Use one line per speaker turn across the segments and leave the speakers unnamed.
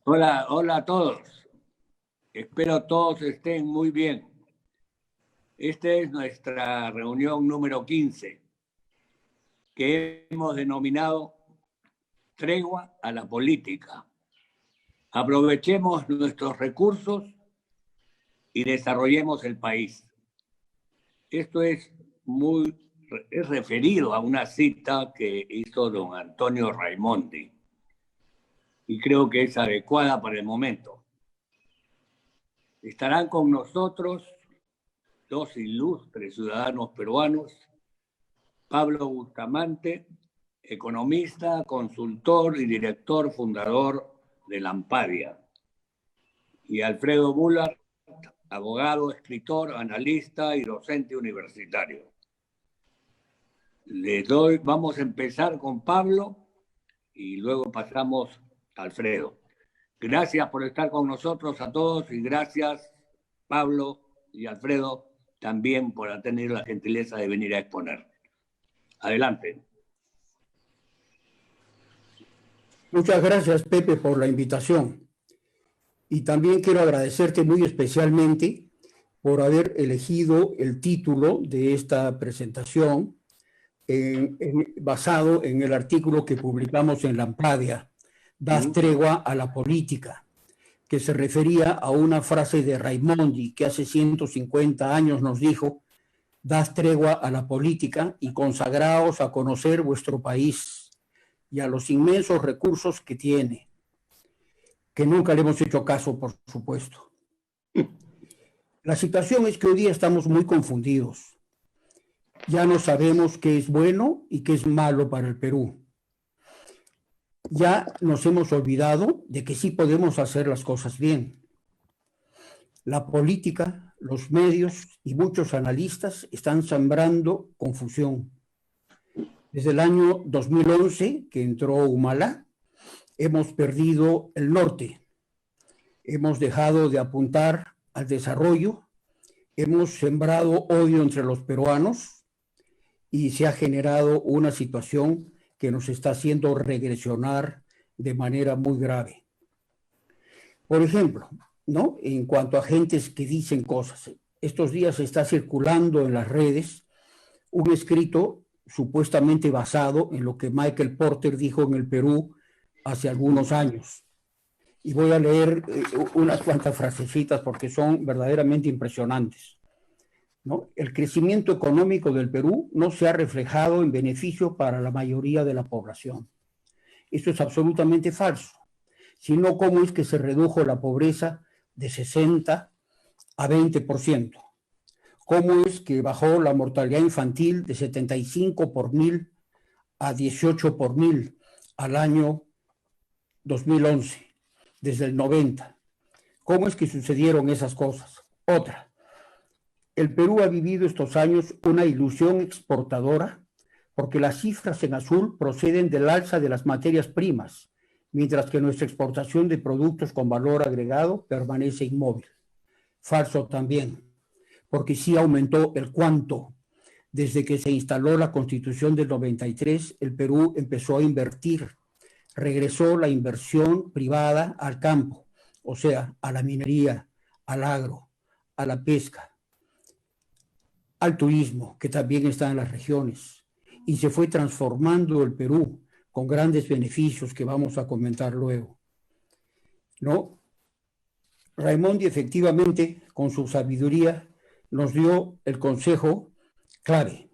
Hola, hola a todos. Espero todos estén muy bien. Esta es nuestra reunión número 15, que hemos denominado Tregua a la Política. Aprovechemos nuestros recursos y desarrollemos el país. Esto es referido a una cita que hizo don Antonio Raimondi y creo que es adecuada para el momento. Estarán con nosotros dos ilustres ciudadanos peruanos: Pablo Bustamante, economista, consultor y director fundador de Lampadia, y Alfredo Bullard, abogado, escritor, analista y docente universitario. Vamos a empezar con Pablo y luego pasamos a Alfredo. Gracias por estar con nosotros a todos y gracias, Pablo y Alfredo, también por tener la gentileza de venir a exponer. Adelante.
Muchas gracias, Pepe, por la invitación. Y también quiero agradecerte muy especialmente por haber elegido el título de esta presentación basado en el artículo que publicamos en Lampadia, Das tregua a la política, que se refería a una frase de Raimondi que hace 150 años nos dijo: das tregua a la política y consagraos a conocer vuestro país y a los inmensos recursos que tiene, que nunca le hemos hecho caso, por supuesto. La situación es que hoy día estamos muy confundidos. Ya no sabemos qué es bueno y qué es malo para el Perú. Ya nos hemos olvidado de que sí podemos hacer las cosas bien. La política, los medios y muchos analistas están sembrando confusión. Desde el año 2011, que entró Humala, hemos perdido el norte. Hemos dejado de apuntar al desarrollo, hemos sembrado odio entre los peruanos y se ha generado una situación que nos está haciendo regresionar de manera muy grave. Por ejemplo, ¿no? En cuanto a gentes que dicen cosas, estos días está circulando en las redes un escrito supuestamente basado en lo que Michael Porter dijo en el Perú hace algunos años. Y voy a leer unas cuantas frasecitas porque son verdaderamente impresionantes, ¿no? El crecimiento económico del Perú no se ha reflejado en beneficio para la mayoría de la población. Esto es absolutamente falso. Sino cómo es que se redujo la pobreza de 60 a 20%. Cómo es que bajó la mortalidad infantil de 75 por 1000 a 18 por 1000 al año 2011, desde el 90. ¿Cómo es que sucedieron esas cosas? Otra, el Perú ha vivido estos años una ilusión exportadora porque las cifras en azul proceden del alza de las materias primas, mientras que nuestra exportación de productos con valor agregado permanece inmóvil. Falso también, porque sí aumentó el cuánto. Desde que se instaló la Constitución del 93, el Perú empezó a invertir. Regresó la inversión privada al campo, o sea, a la minería, al agro, a la pesca, al turismo, que también está en las regiones. Y se fue transformando el Perú con grandes beneficios que vamos a comentar luego, ¿no? Raimondi efectivamente, con su sabiduría, nos dio el consejo clave: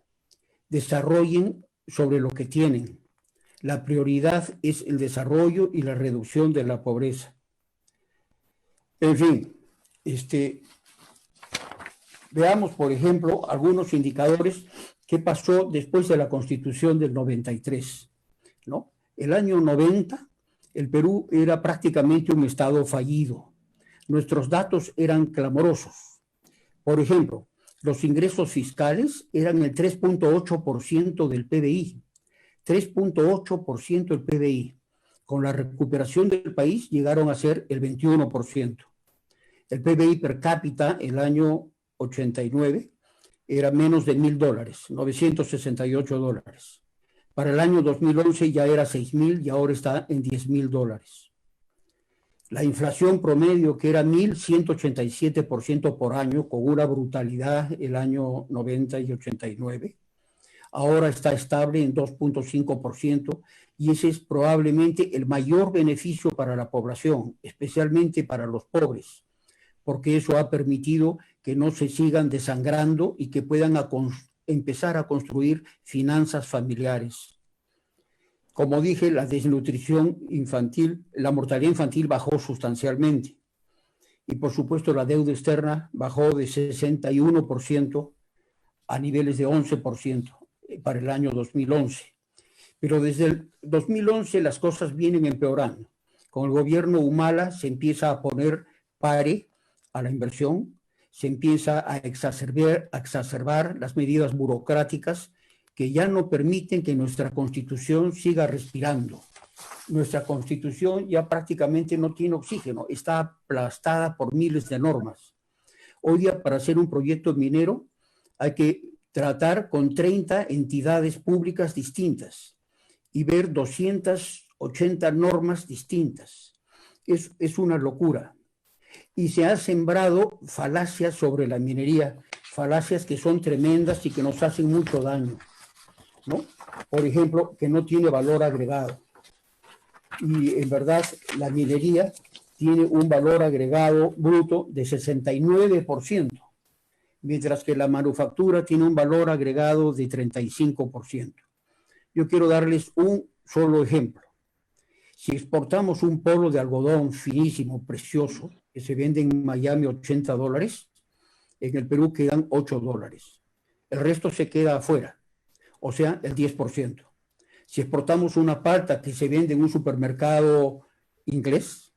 desarrollen sobre lo que tienen. La prioridad es el desarrollo y la reducción de la pobreza. En fin, veamos, por ejemplo, algunos indicadores que pasó después de la Constitución del 93, ¿no? El año 90, el Perú era prácticamente un estado fallido. Nuestros datos eran clamorosos. Por ejemplo, los ingresos fiscales eran el 3.8% del PBI. 3.8% del PBI. Con la recuperación del país llegaron a ser el 21%. El PBI per cápita el año 89 era menos de $1,000, $968. Para el año 2011 ya era 6,000 y ahora está en $10,000. La inflación promedio, que era 1.187% por año, con una brutalidad el año 90 y 89, ahora está estable en 2.5%, y ese es probablemente el mayor beneficio para la población, especialmente para los pobres, porque eso ha permitido que no se sigan desangrando y que puedan empezar a construir finanzas familiares. Como dije, la desnutrición infantil, la mortalidad infantil bajó sustancialmente. Y por supuesto la deuda externa bajó de 61% a niveles de 11% para el año 2011. Pero desde el 2011 las cosas vienen empeorando. Con el gobierno Humala se empieza a poner pare a la inversión, se empieza a exacerbar las medidas burocráticas que ya no permiten que nuestra Constitución siga respirando. Nuestra Constitución ya prácticamente no tiene oxígeno, está aplastada por miles de normas. Hoy día, para hacer un proyecto minero, hay que tratar con 30 entidades públicas distintas y ver 280 normas distintas. Es una locura. Y se han sembrado falacias sobre la minería, falacias que son tremendas y que nos hacen mucho daño, ¿no? Por ejemplo, que no tiene valor agregado. Y en verdad la minería tiene un valor agregado bruto de 69%, mientras que la manufactura tiene un valor agregado de 35%. Yo quiero darles un solo ejemplo. Si exportamos un polo de algodón finísimo, precioso, que se vende en Miami $80, en el Perú quedan $8. El resto se queda afuera, o sea, el 10%. Si exportamos una palta que se vende en un supermercado inglés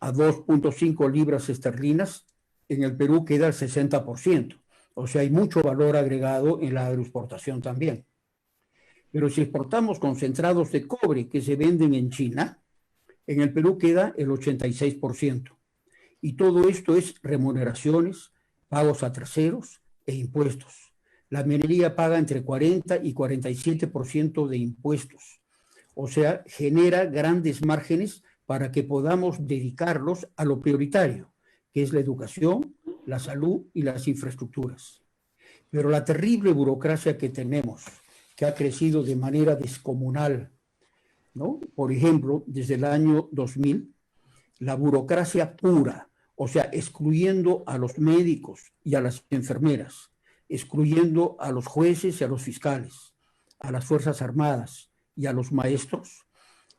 a 2.5 libras esterlinas, en el Perú queda el 60%. O sea, hay mucho valor agregado en la agroexportación también. Pero si exportamos concentrados de cobre que se venden en China, en el Perú queda el 86%. Y todo esto es remuneraciones, pagos a terceros e impuestos. La minería paga entre 40 y 47% de impuestos. O sea, genera grandes márgenes para que podamos dedicarlos a lo prioritario, que es la educación, la salud y las infraestructuras. Pero la terrible burocracia que tenemos, que ha crecido de manera descomunal, ¿no? Por ejemplo, desde el año 2000, la burocracia pura, o sea, excluyendo a los médicos y a las enfermeras, excluyendo a los jueces y a los fiscales, a las Fuerzas Armadas y a los maestros,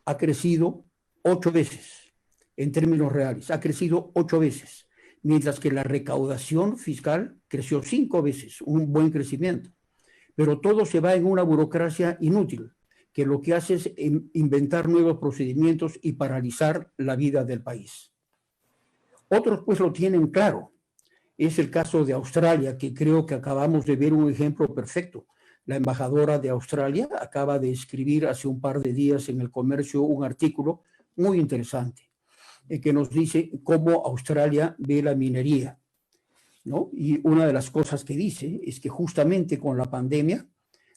ha crecido 8 veces, en términos reales, ha crecido 8 veces, mientras que la recaudación fiscal creció 5 veces, un buen crecimiento. Pero todo se va en una burocracia inútil, que lo que hace es inventar nuevos procedimientos y paralizar la vida del país. Otros pues lo tienen claro. Es el caso de Australia, que creo que acabamos de ver un ejemplo perfecto. La embajadora de Australia acaba de escribir hace un par de días en El Comercio un artículo muy interesante, que nos dice cómo Australia ve la minería, ¿no? Y una de las cosas que dice es que justamente con la pandemia,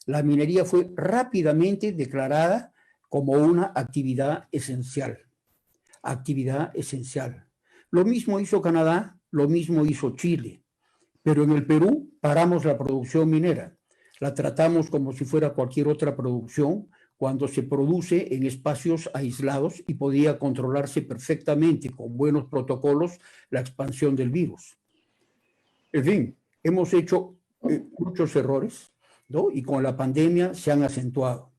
la minería fue rápidamente declarada como una actividad esencial. Actividad esencial. Lo mismo hizo Canadá, lo mismo hizo Chile. Pero en el Perú paramos la producción minera. La tratamos como si fuera cualquier otra producción cuando se produce en espacios aislados y podía controlarse perfectamente con buenos protocolos la expansión del virus. En fin, hemos hecho muchos errores, ¿no? Y con la pandemia se han acentuado.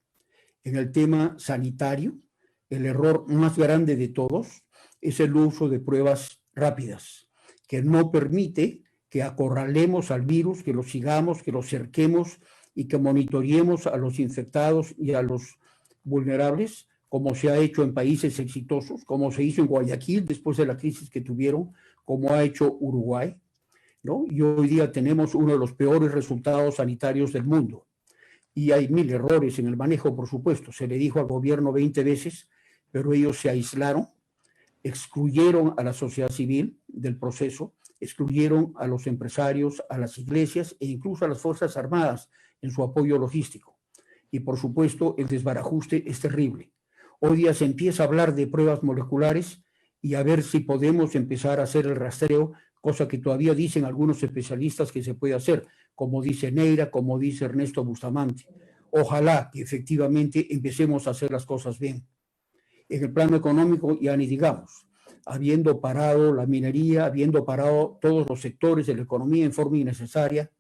En el tema sanitario, el error más grande de todos es el uso de pruebas rápidas, que no permite que acorralemos al virus, que lo sigamos, que lo cerquemos y que monitoreemos a los infectados y a los vulnerables, como se ha hecho en países exitosos, como se hizo en Guayaquil después de la crisis que tuvieron, como ha hecho Uruguay, ¿no? Y hoy día tenemos uno de los peores resultados sanitarios del mundo. Y hay 1000 errores en el manejo, por supuesto. Se le dijo al gobierno 20 veces, pero ellos se aislaron, excluyeron a la sociedad civil del proceso, excluyeron a los empresarios, a las iglesias e incluso a las Fuerzas Armadas en su apoyo logístico. Y por supuesto el desbarajuste es terrible. Hoy día se empieza a hablar de pruebas moleculares y a ver si podemos empezar a hacer el rastreo, cosa que todavía dicen algunos especialistas que se puede hacer, como dice Neira, como dice Ernesto Bustamante. Ojalá que efectivamente empecemos a hacer las cosas bien. En el plano económico, ya ni digamos, habiendo parado la minería, habiendo parado todos los sectores de la economía en forma innecesaria,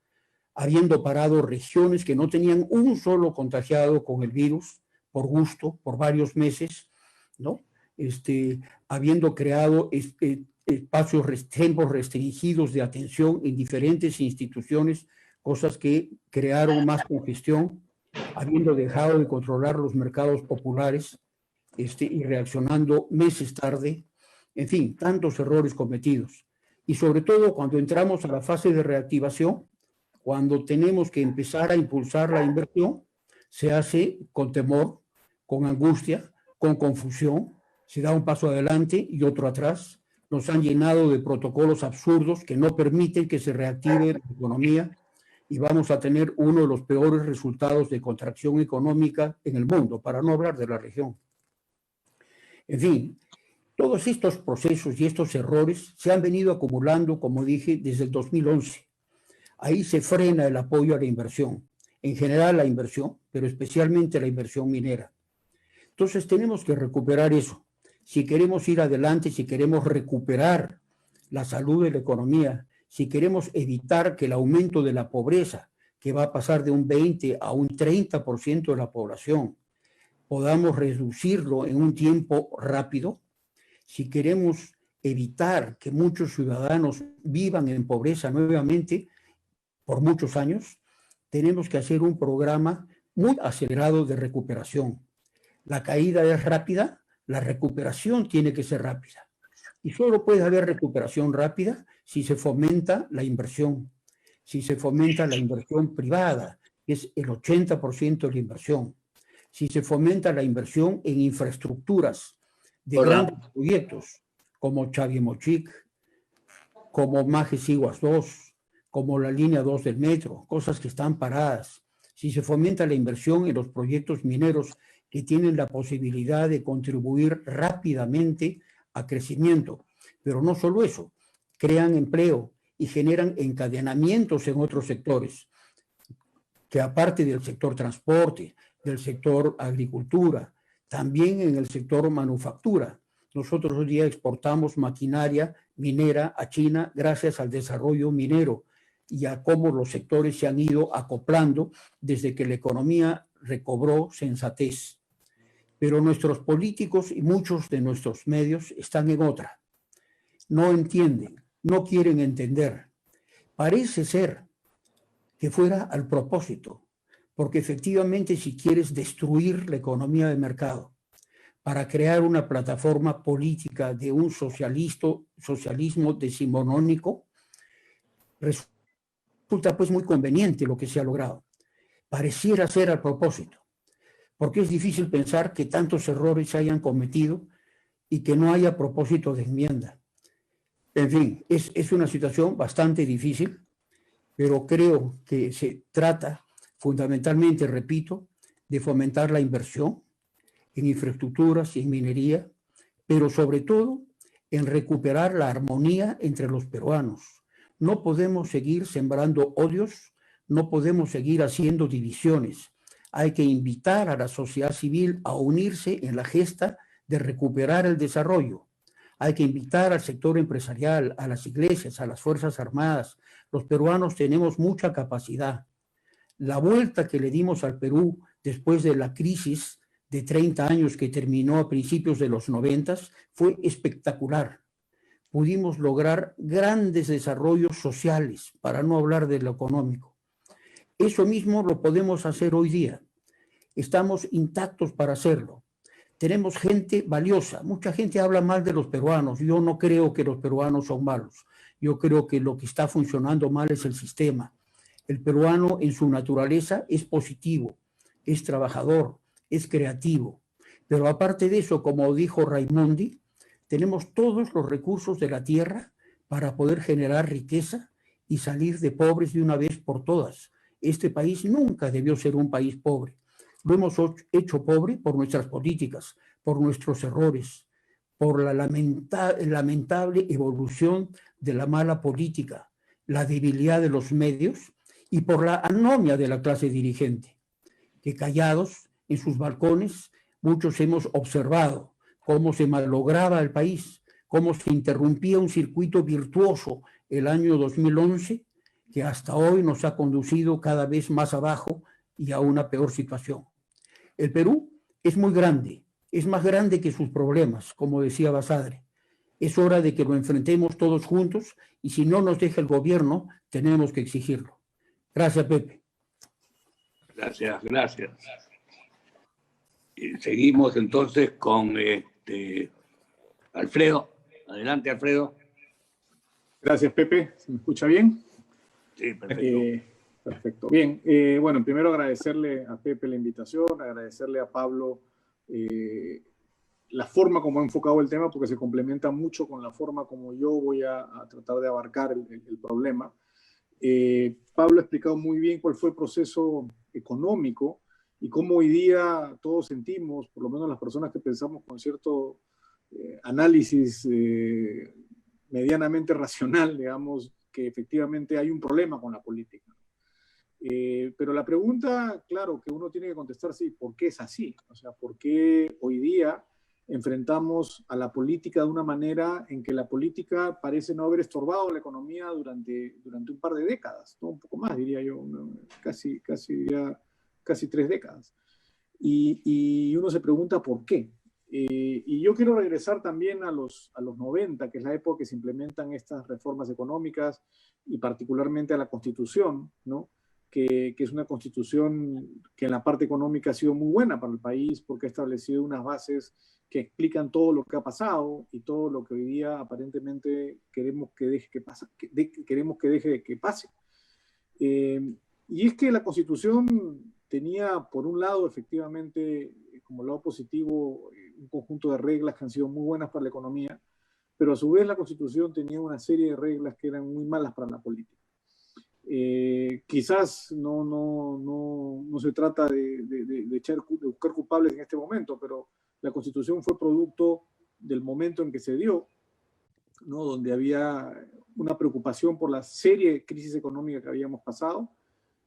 habiendo parado regiones que no tenían un solo contagiado con el virus, por gusto, por varios meses, ¿no? Habiendo creado tiempos restringidos de atención en diferentes instituciones, cosas que crearon más congestión, habiendo dejado de controlar los mercados populares y reaccionando meses tarde, en fin, tantos errores cometidos. Y sobre todo cuando entramos a la fase de reactivación, cuando tenemos que empezar a impulsar la inversión, se hace con temor, con angustia, con confusión, se da un paso adelante y otro atrás. Nos han llenado de protocolos absurdos que no permiten que se reactive la economía y vamos a tener uno de los peores resultados de contracción económica en el mundo, para no hablar de la región. En fin, todos estos procesos y estos errores se han venido acumulando, como dije, desde el 2011. Ahí se frena el apoyo a la inversión, en general la inversión, pero especialmente la inversión minera. Entonces tenemos que recuperar eso. Si queremos ir adelante, si queremos recuperar la salud de la economía, si queremos evitar que el aumento de la pobreza, que va a pasar de un 20 a un 30% de la población, podamos reducirlo en un tiempo rápido, si queremos evitar que muchos ciudadanos vivan en pobreza nuevamente por muchos años, tenemos que hacer un programa muy acelerado de recuperación. La caída es rápida, la recuperación tiene que ser rápida. Y solo puede haber recuperación rápida si se fomenta la inversión, si se fomenta la inversión privada, que es el 80% de la inversión, si se fomenta la inversión en infraestructuras de grandes proyectos, como Chavimochic, como Majes-Iguas 2, como la línea 2 del metro, cosas que están paradas. Si se fomenta la inversión en los proyectos mineros que tienen la posibilidad de contribuir rápidamente a crecimiento. Pero no solo eso, crean empleo y generan encadenamientos en otros sectores, que aparte del sector transporte, del sector agricultura, también en el sector manufactura. Nosotros hoy día exportamos maquinaria minera a China gracias al desarrollo minero y a cómo los sectores se han ido acoplando desde que la economía recobró sensatez. Pero nuestros políticos y muchos de nuestros medios están en otra. No entienden, no quieren entender. Parece ser que fuera al propósito, porque efectivamente si quieres destruir la economía de mercado para crear una plataforma política de un socialismo decimonónico, resulta pues muy conveniente lo que se ha logrado. Pareciera ser al propósito, porque es difícil pensar que tantos errores se hayan cometido y que no haya propósito de enmienda. En fin, es una situación bastante difícil, pero creo que se trata fundamentalmente, repito, de fomentar la inversión en infraestructuras y en minería, pero sobre todo en recuperar la armonía entre los peruanos. No podemos seguir sembrando odios, no podemos seguir haciendo divisiones. Hay que invitar a la sociedad civil a unirse en la gesta de recuperar el desarrollo. Hay que invitar al sector empresarial, a las iglesias, a las Fuerzas Armadas. Los peruanos tenemos mucha capacidad. La vuelta que le dimos al Perú después de la crisis de 30 años que terminó a principios de los 90 fue espectacular. Pudimos lograr grandes desarrollos sociales, para no hablar de lo económico. Eso mismo lo podemos hacer hoy día. Estamos intactos para hacerlo. Tenemos gente valiosa. Mucha gente habla mal de los peruanos. Yo no creo que los peruanos son malos. Yo creo que lo que está funcionando mal es el sistema. El peruano en su naturaleza es positivo, es trabajador, es creativo. Pero aparte de eso, como dijo Raimondi, tenemos todos los recursos de la tierra para poder generar riqueza y salir de pobres de una vez por todas. Este país nunca debió ser un país pobre. Lo hemos hecho pobre por nuestras políticas, por nuestros errores, por la lamentable evolución de la mala política, la debilidad de los medios y por la anomia de la clase dirigente, que callados en sus balcones muchos hemos observado cómo se malograba el país, cómo se interrumpía un circuito virtuoso el año 2011 que hasta hoy nos ha conducido cada vez más abajo y a una peor situación. El Perú es muy grande, es más grande que sus problemas, como decía Basadre. Es hora de que lo enfrentemos todos juntos y si no nos deja el gobierno, tenemos que exigirlo. Gracias, Pepe.
Gracias, gracias. Y seguimos entonces con Alfredo. Adelante, Alfredo.
Gracias, Pepe. ¿Se me escucha bien?
Sí, perfecto.
Perfecto. Bien, bueno, primero agradecerle a Pepe la invitación, agradecerle a Pablo la forma como ha enfocado el tema, porque se complementa mucho con la forma como yo voy a tratar de abarcar el problema. Pablo ha explicado muy bien cuál fue el proceso económico y cómo hoy día todos sentimos, por lo menos las personas que pensamos con cierto análisis medianamente racional, digamos, que efectivamente hay un problema con la política. Pero la pregunta, claro, que uno tiene que contestar, sí, ¿por qué es así? O sea, ¿por qué hoy día enfrentamos a la política de una manera en que la política parece no haber estorbado la economía durante un par de décadas, ¿no? Un poco más, diría yo, casi 3 décadas. Y uno se pregunta por qué. Y yo quiero regresar también a los 90, que es la época que se implementan estas reformas económicas y particularmente a la Constitución, ¿no? Que es una Constitución que en la parte económica ha sido muy buena para el país porque ha establecido unas bases que explican todo lo que ha pasado y todo lo que hoy día aparentemente queremos que deje que pase. Y es que la Constitución tenía, por un lado, efectivamente, como lado positivo, un conjunto de reglas que han sido muy buenas para la economía, pero a su vez la Constitución tenía una serie de reglas que eran muy malas para la política. Quizás no se trata de buscar culpables en este momento, pero la Constitución fue producto del momento en que se dio, ¿no? Donde había una preocupación por la serie de crisis económica que habíamos pasado,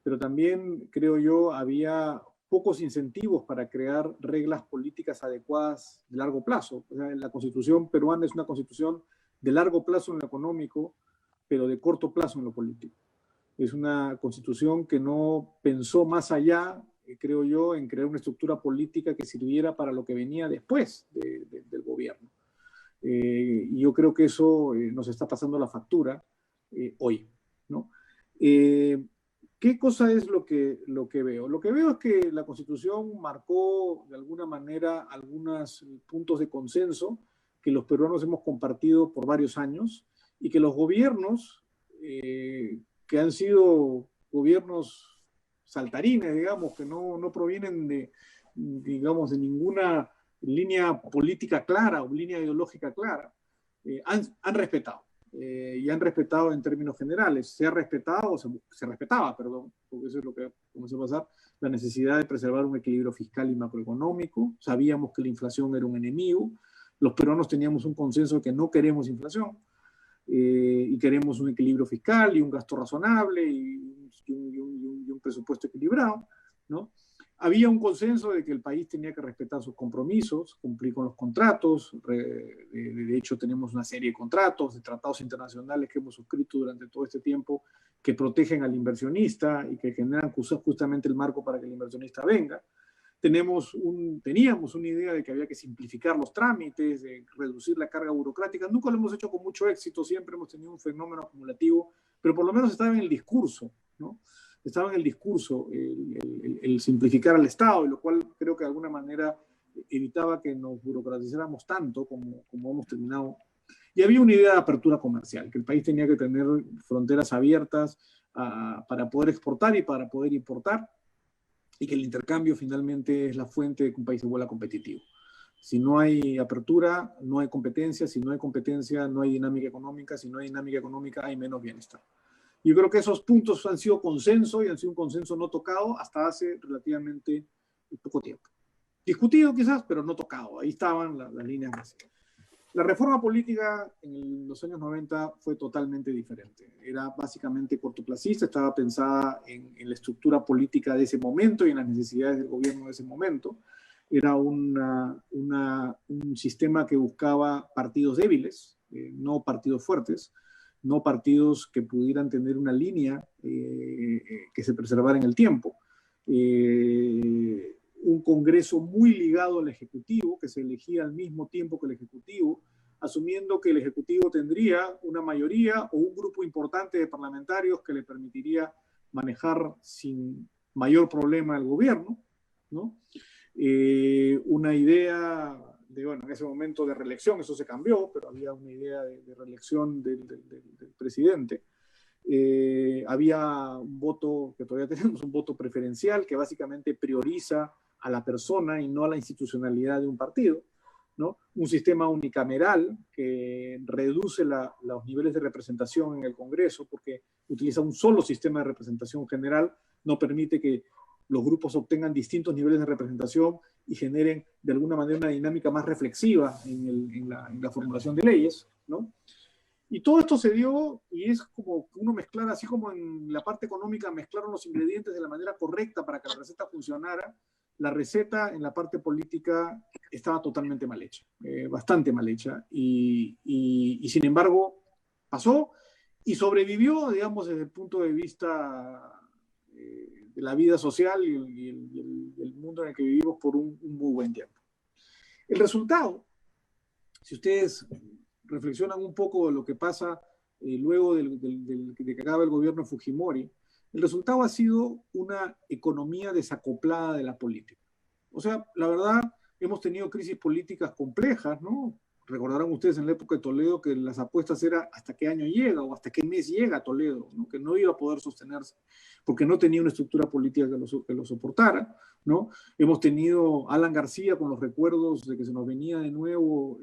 pero también, creo yo, había pocos incentivos para crear reglas políticas adecuadas de largo plazo. O sea, la Constitución peruana es una Constitución de largo plazo en lo económico, pero de corto plazo en lo político. Es una Constitución que no pensó más allá, creo yo, en crear una estructura política que sirviera para lo que venía después del gobierno. Y yo creo que eso nos está pasando la factura hoy, ¿no? ¿Qué cosa es lo que veo? Lo que veo es que la Constitución marcó de alguna manera algunos puntos de consenso que los peruanos hemos compartido por varios años y que los gobiernos que han sido gobiernos saltarines, digamos, que no provienen digamos, de ninguna línea política clara o línea ideológica clara, han respetado. Y han respetado en términos generales. Se ha respetado, se respetaba, perdón, porque eso es lo que comenzó a pasar, la necesidad de preservar un equilibrio fiscal y macroeconómico. Sabíamos que la inflación era un enemigo. Los peruanos teníamos un consenso de que no queremos inflación. Y queremos un equilibrio fiscal y un gasto razonable y un presupuesto equilibrado, ¿no? Había un consenso de que el país tenía que respetar sus compromisos, cumplir con los contratos. De hecho, tenemos una serie de contratos, de tratados internacionales que hemos suscrito durante todo este tiempo que protegen al inversionista y que generan justamente el marco para que el inversionista venga. Teníamos una idea de que había que simplificar los trámites, de reducir la carga burocrática. Nunca lo hemos hecho con mucho éxito, siempre hemos tenido un fenómeno acumulativo, pero por lo menos estaba en el discurso, ¿no? Estaba en el discurso el simplificar al Estado, y lo cual creo que de alguna manera evitaba que nos burocratizáramos tanto como hemos terminado. Y había una idea de apertura comercial, que el país tenía que tener fronteras abiertas para poder exportar y para poder importar, y que el intercambio finalmente es la fuente de que un país se vuelva competitivo. Si no hay apertura, no hay competencia. Si no hay competencia, no hay dinámica económica. Si no hay dinámica económica, hay menos bienestar. Yo creo que esos puntos han sido consenso y han sido un consenso no tocado hasta hace relativamente poco tiempo. Discutido quizás, pero no tocado. Ahí estaban las líneas básicas. La reforma política en los años 90 fue totalmente diferente. Era básicamente cortoplacista, estaba pensada en la estructura política de ese momento y en las necesidades del gobierno de ese momento. Era un sistema que buscaba partidos débiles, no partidos fuertes, no partidos que pudieran tener una línea que se preservara en el tiempo. Un Congreso muy ligado al Ejecutivo, que se elegía al mismo tiempo que el Ejecutivo, asumiendo que el Ejecutivo tendría una mayoría o un grupo importante de parlamentarios que le permitiría manejar sin mayor problema el gobierno, ¿no? Una idea de, bueno, en ese momento de reelección, eso se cambió, pero había una idea de reelección del presidente. Había un voto, que todavía tenemos, un voto preferencial que básicamente prioriza a la persona y no a la institucionalidad de un partido, ¿no? Un sistema unicameral que reduce los niveles de representación en el Congreso porque utiliza un solo sistema de representación general, no permite que los grupos obtengan distintos niveles de representación y generen de alguna manera una dinámica más reflexiva en la formulación de leyes, ¿no? Y todo esto se dio, y es como que uno mezclar, así como en la parte económica mezclaron los ingredientes de la manera correcta para que la receta funcionara, la receta en la parte política estaba totalmente mal hecha, bastante mal hecha, y sin embargo pasó y sobrevivió, digamos, desde el punto de vista de la vida social y el mundo en el que vivimos por un muy buen tiempo. El resultado, si ustedes reflexionan un poco de lo que pasa luego de que acaba el gobierno de Fujimori, el resultado ha sido una economía desacoplada de la política. O sea, la verdad, hemos tenido crisis políticas complejas, ¿no? Recordarán ustedes en la época de Toledo que las apuestas eran hasta qué año llega o hasta qué mes llega Toledo, ¿no? Que no iba a poder sostenerse porque no tenía una estructura política que lo soportara, ¿no? Hemos tenido a Alan García con los recuerdos de que se nos venía de nuevo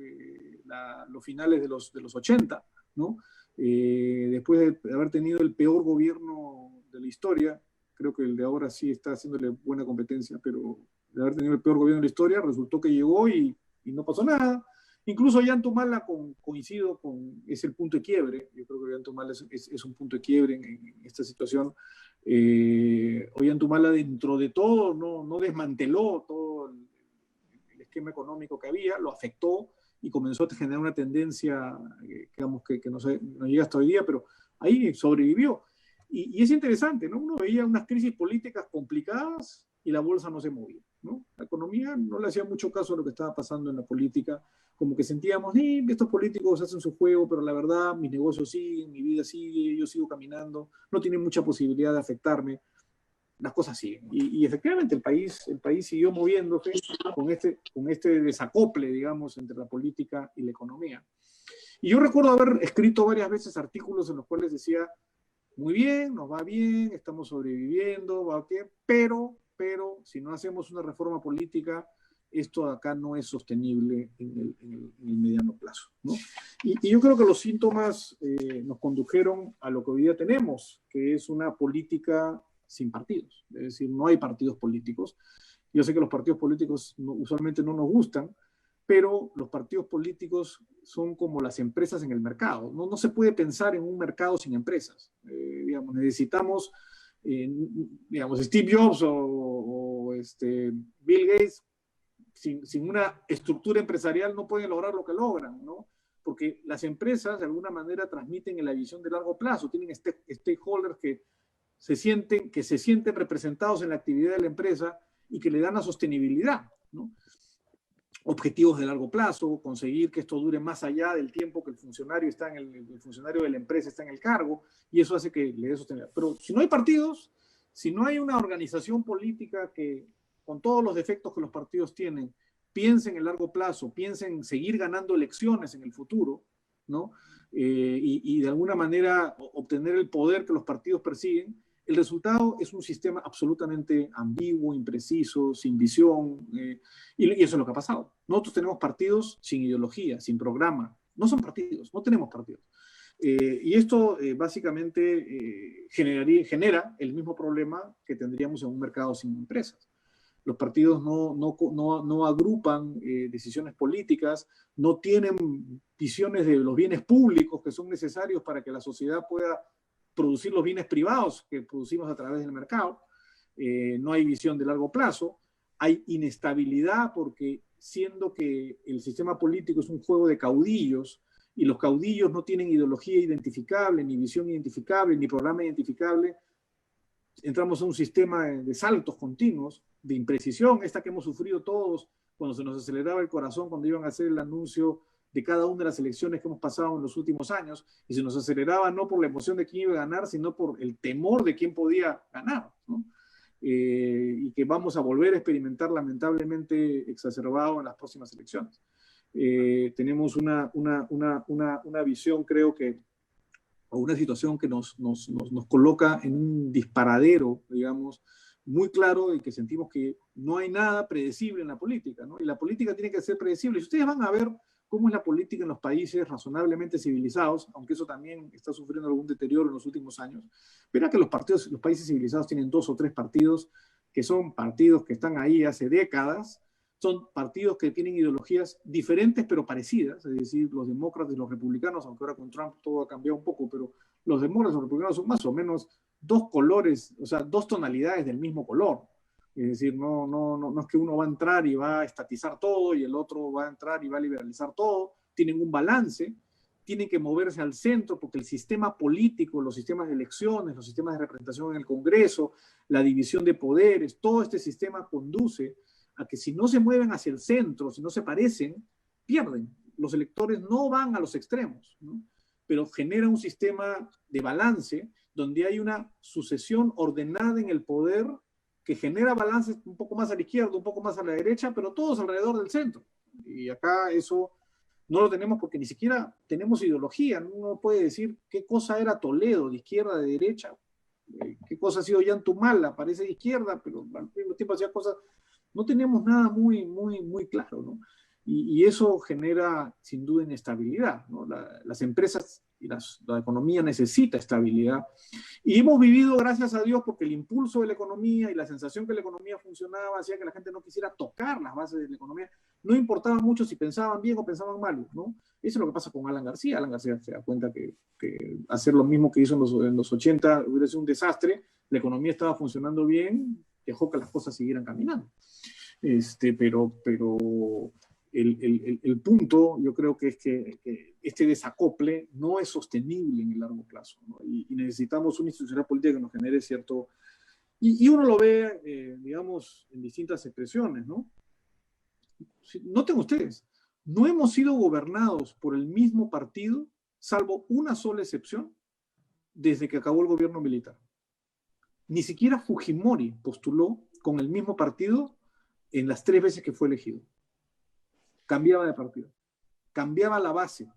los finales de los 80, ¿no? Después de haber tenido el peor gobierno de la historia, creo que el de ahora sí está haciéndole buena competencia, pero de haber tenido el peor gobierno de la historia, resultó que llegó y no pasó nada. Incluso Ollantumala, coincido con, es el punto de quiebre. Yo creo que Ollantumala es un punto de quiebre en esta situación. Ollantumala, dentro de todo, no desmanteló todo el esquema económico que había, lo afectó y comenzó a generar una tendencia, digamos, que no llega hasta hoy día, pero ahí sobrevivió. Y es interesante, ¿no? Uno veía unas crisis políticas complicadas y la bolsa no se movía, ¿no? La economía no le hacía mucho caso a lo que estaba pasando en la política, como que sentíamos, estos políticos hacen su juego, pero la verdad, mis negocios siguen, mi vida sigue, yo sigo caminando, no tienen mucha posibilidad de afectarme, las cosas siguen. Y efectivamente el país siguió moviéndose con este desacople, digamos, entre la política y la economía. Y yo recuerdo haber escrito varias veces artículos en los cuales decía, muy bien, nos va bien, estamos sobreviviendo, va bien, pero si no hacemos una reforma política, esto acá no es sostenible en el mediano plazo, ¿no? Y yo creo que los síntomas nos condujeron a lo que hoy día tenemos, que es una política sin partidos, es decir, no hay partidos políticos. Yo sé que los partidos políticos usualmente no nos gustan, pero los partidos políticos son como las empresas en el mercado. No se puede pensar en un mercado sin empresas. Digamos, necesitamos, digamos, Steve Jobs o Bill Gates, sin una estructura empresarial no pueden lograr lo que logran, ¿no? Porque las empresas de alguna manera transmiten en la visión de largo plazo, tienen stakeholders que se sienten representados en la actividad de la empresa y que le dan la sostenibilidad, ¿no? Objetivos de largo plazo, conseguir que esto dure más allá del tiempo que el funcionario de la empresa está en el cargo, y eso hace que le dé sostenibilidad. Pero si no hay partidos, si no hay una organización política que, con todos los defectos que los partidos tienen, piense en el largo plazo, piense en seguir ganando elecciones en el futuro, ¿no? Y de alguna manera obtener el poder que los partidos persiguen, el resultado es un sistema absolutamente ambiguo, impreciso, sin visión, y eso es lo que ha pasado. Nosotros tenemos partidos sin ideología, sin programa. No son partidos, no tenemos partidos. Y esto básicamente genera el mismo problema que tendríamos en un mercado sin empresas. los partidos no agrupan decisiones políticas, no tienen visiones de los bienes públicos que son necesarios para que la sociedad pueda producir los bienes privados que producimos a través del mercado. No hay visión de largo plazo, hay inestabilidad porque siendo que el sistema político es un juego de caudillos y los caudillos no tienen ideología identificable, ni visión identificable, ni programa identificable, entramos a un sistema de saltos continuos, de imprecisión, esta que hemos sufrido todos cuando se nos aceleraba el corazón, cuando iban a hacer el anuncio de cada una de las elecciones que hemos pasado en los últimos años, y se nos aceleraba no por la emoción de quién iba a ganar, sino por el temor de quién podía ganar, ¿no? Y que vamos a volver a experimentar lamentablemente exacerbado en las próximas elecciones. Tenemos una visión, creo que, o una situación que nos coloca en un disparadero, digamos, muy claro, y que sentimos que no hay nada predecible en la política, ¿no? Y la política tiene que ser predecible. Y ustedes van a ver cómo es la política en los países razonablemente civilizados, aunque eso también está sufriendo algún deterioro en los últimos años. Verá que los países civilizados tienen 2 o 3 partidos que son partidos que están ahí hace décadas, son partidos que tienen ideologías diferentes pero parecidas, es decir, los demócratas y los republicanos, aunque ahora con Trump todo ha cambiado un poco, pero los demócratas y los republicanos son más o menos 2 colores, o sea, 2 tonalidades del mismo color. Es decir, no es que uno va a entrar y va a estatizar todo y el otro va a entrar y va a liberalizar todo. Tienen un balance, tienen que moverse al centro porque el sistema político, los sistemas de elecciones, los sistemas de representación en el Congreso, la división de poderes, todo este sistema conduce a que si no se mueven hacia el centro, si no se parecen, pierden. Los electores no van a los extremos, ¿no? Pero genera un sistema de balance donde hay una sucesión ordenada en el poder que genera balances un poco más a la izquierda, un poco más a la derecha, pero todos alrededor del centro. Y acá eso no lo tenemos porque ni siquiera tenemos ideología. Uno puede decir qué cosa era Toledo, de izquierda, de derecha, qué cosa ha sido Yantumala, parece de izquierda, pero al mismo tiempo hacía cosas. No tenemos nada muy claro, ¿no? Y eso genera sin duda inestabilidad, ¿no? Las empresas y la economía necesita estabilidad. Y hemos vivido, gracias a Dios, porque el impulso de la economía y la sensación que la economía funcionaba hacía que la gente no quisiera tocar las bases de la economía. No importaba mucho si pensaban bien o pensaban mal, ¿no? Eso es lo que pasa con Alan García. Alan García se da cuenta que hacer lo mismo que hizo en los 80 hubiera sido un desastre. La economía estaba funcionando bien, dejó que las cosas siguieran caminando. Pero el punto, yo creo que es que este desacople no es sostenible en el largo plazo, ¿no? Y necesitamos una institucionalidad política que nos genere cierto... Y uno lo ve, digamos, en distintas expresiones, ¿no? Noten ustedes, no hemos sido gobernados por el mismo partido, salvo una sola excepción, desde que acabó el gobierno militar. Ni siquiera Fujimori postuló con el mismo partido en las 3 veces que fue elegido. Cambiaba de partido, cambiaba la base.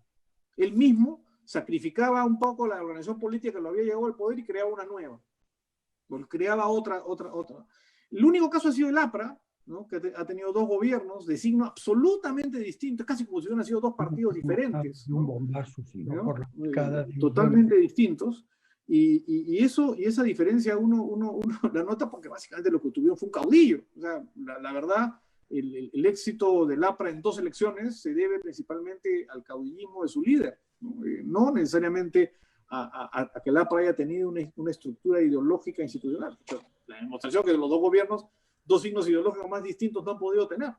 Él mismo sacrificaba un poco la organización política que lo había llegado al poder y creaba una nueva. Creaba otra. El único caso ha sido el APRA, ¿no? Que ha tenido 2 gobiernos de signo absolutamente distintos, casi como si hubieran sido 2 partidos diferentes, ¿no?
Un bombazo, sí, ¿no? Por
totalmente distintos. Y esa diferencia uno la nota porque básicamente lo que tuvieron fue un caudillo. O sea, la verdad, el éxito del APRA en 2 elecciones se debe principalmente al caudillismo de su líder, no necesariamente a que el APRA haya tenido una estructura ideológica institucional. O sea, la demostración que los 2 gobiernos, 2 signos ideológicos más distintos no han podido tener.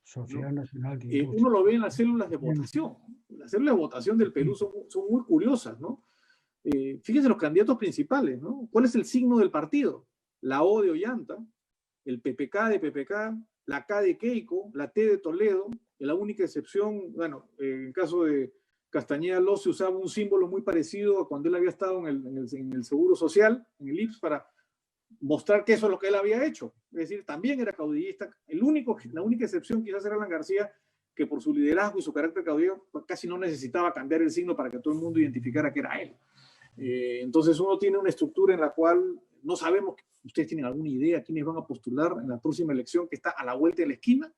Sociedad Nacional de
Industria. Uno lo ve en las células de votación. Las células de votación del Perú son muy curiosas, ¿no? Fíjense los candidatos principales, ¿no? ¿Cuál es el signo del partido? La O de Ollanta, el PPK de PPK, la K de Keiko, la T de Toledo. La única excepción, bueno, en el caso de Castañeda Loz se usaba un símbolo muy parecido a cuando él había estado en el Seguro Social, en el IPS, para mostrar que eso es lo que él había hecho. Es decir, también era caudillista. La única excepción quizás era Alan García, que por su liderazgo y su carácter caudillo casi no necesitaba cambiar el signo para que todo el mundo identificara que era él. Entonces uno tiene una estructura en la cual no sabemos, ustedes tienen alguna idea quiénes van a postular en la próxima elección que está a la vuelta de la esquina.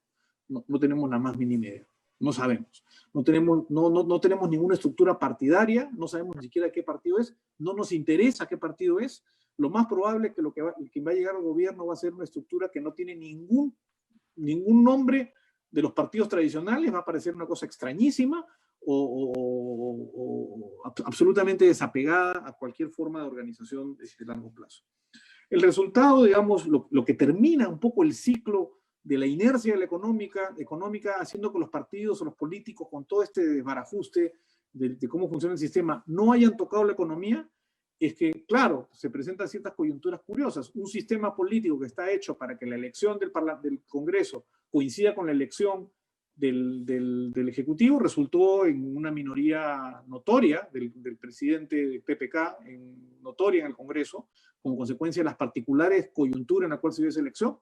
No tenemos la más mínima idea, no sabemos, no tenemos ninguna estructura partidaria, no sabemos ni siquiera qué partido es, no nos interesa qué partido es, lo más probable es que quien va a llegar al gobierno va a ser una estructura que no tiene ningún nombre de los partidos tradicionales, va a parecer una cosa extrañísima o absolutamente desapegada a cualquier forma de organización de largo plazo. El resultado, digamos, lo que termina un poco el ciclo de la inercia de la económica, haciendo que los partidos o los políticos, con todo este desbarajuste de cómo funciona el sistema, no hayan tocado la economía, es que, claro, se presentan ciertas coyunturas curiosas. Un sistema político que está hecho para que la elección del Congreso coincida con la elección del Ejecutivo resultó en una minoría notoria del presidente del PPK, notoria en el Congreso, como consecuencia de las particulares coyunturas en la cual se dio esa elección,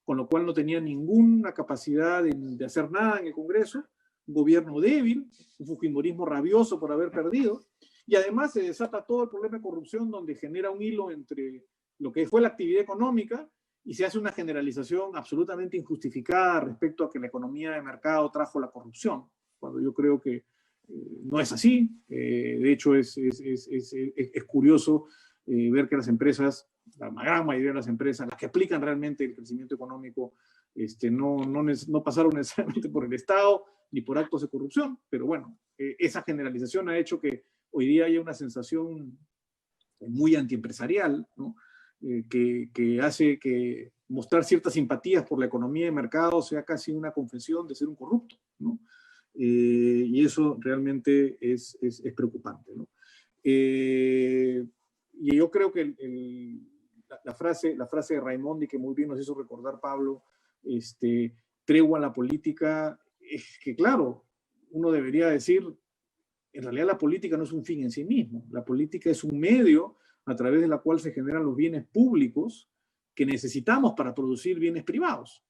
con lo cual no tenía ninguna capacidad de hacer nada en el Congreso, un gobierno débil, un fujimorismo rabioso por haber perdido, y además se desata todo el problema de corrupción donde genera un hilo entre lo que fue la actividad económica y se hace una generalización absolutamente injustificada respecto a que la economía de mercado trajo la corrupción, cuando yo creo que no es así. De hecho, es curioso ver que las empresas, la gran mayoría de las empresas, las que aplican realmente el crecimiento económico, no pasaron necesariamente por el Estado ni por actos de corrupción, pero bueno, esa generalización ha hecho que hoy día haya una sensación muy antiempresarial, ¿no? Que hace que mostrar ciertas simpatías por la economía de mercado sea casi una confesión de ser un corrupto, ¿no? Y eso realmente es preocupante, ¿no? Y yo creo que la frase de Raimondi, que muy bien nos hizo recordar Pablo, tregua a la política, es que claro, uno debería decir, en realidad la política no es un fin en sí mismo, la política es un medio a través de la cual se generan los bienes públicos que necesitamos para producir bienes privados.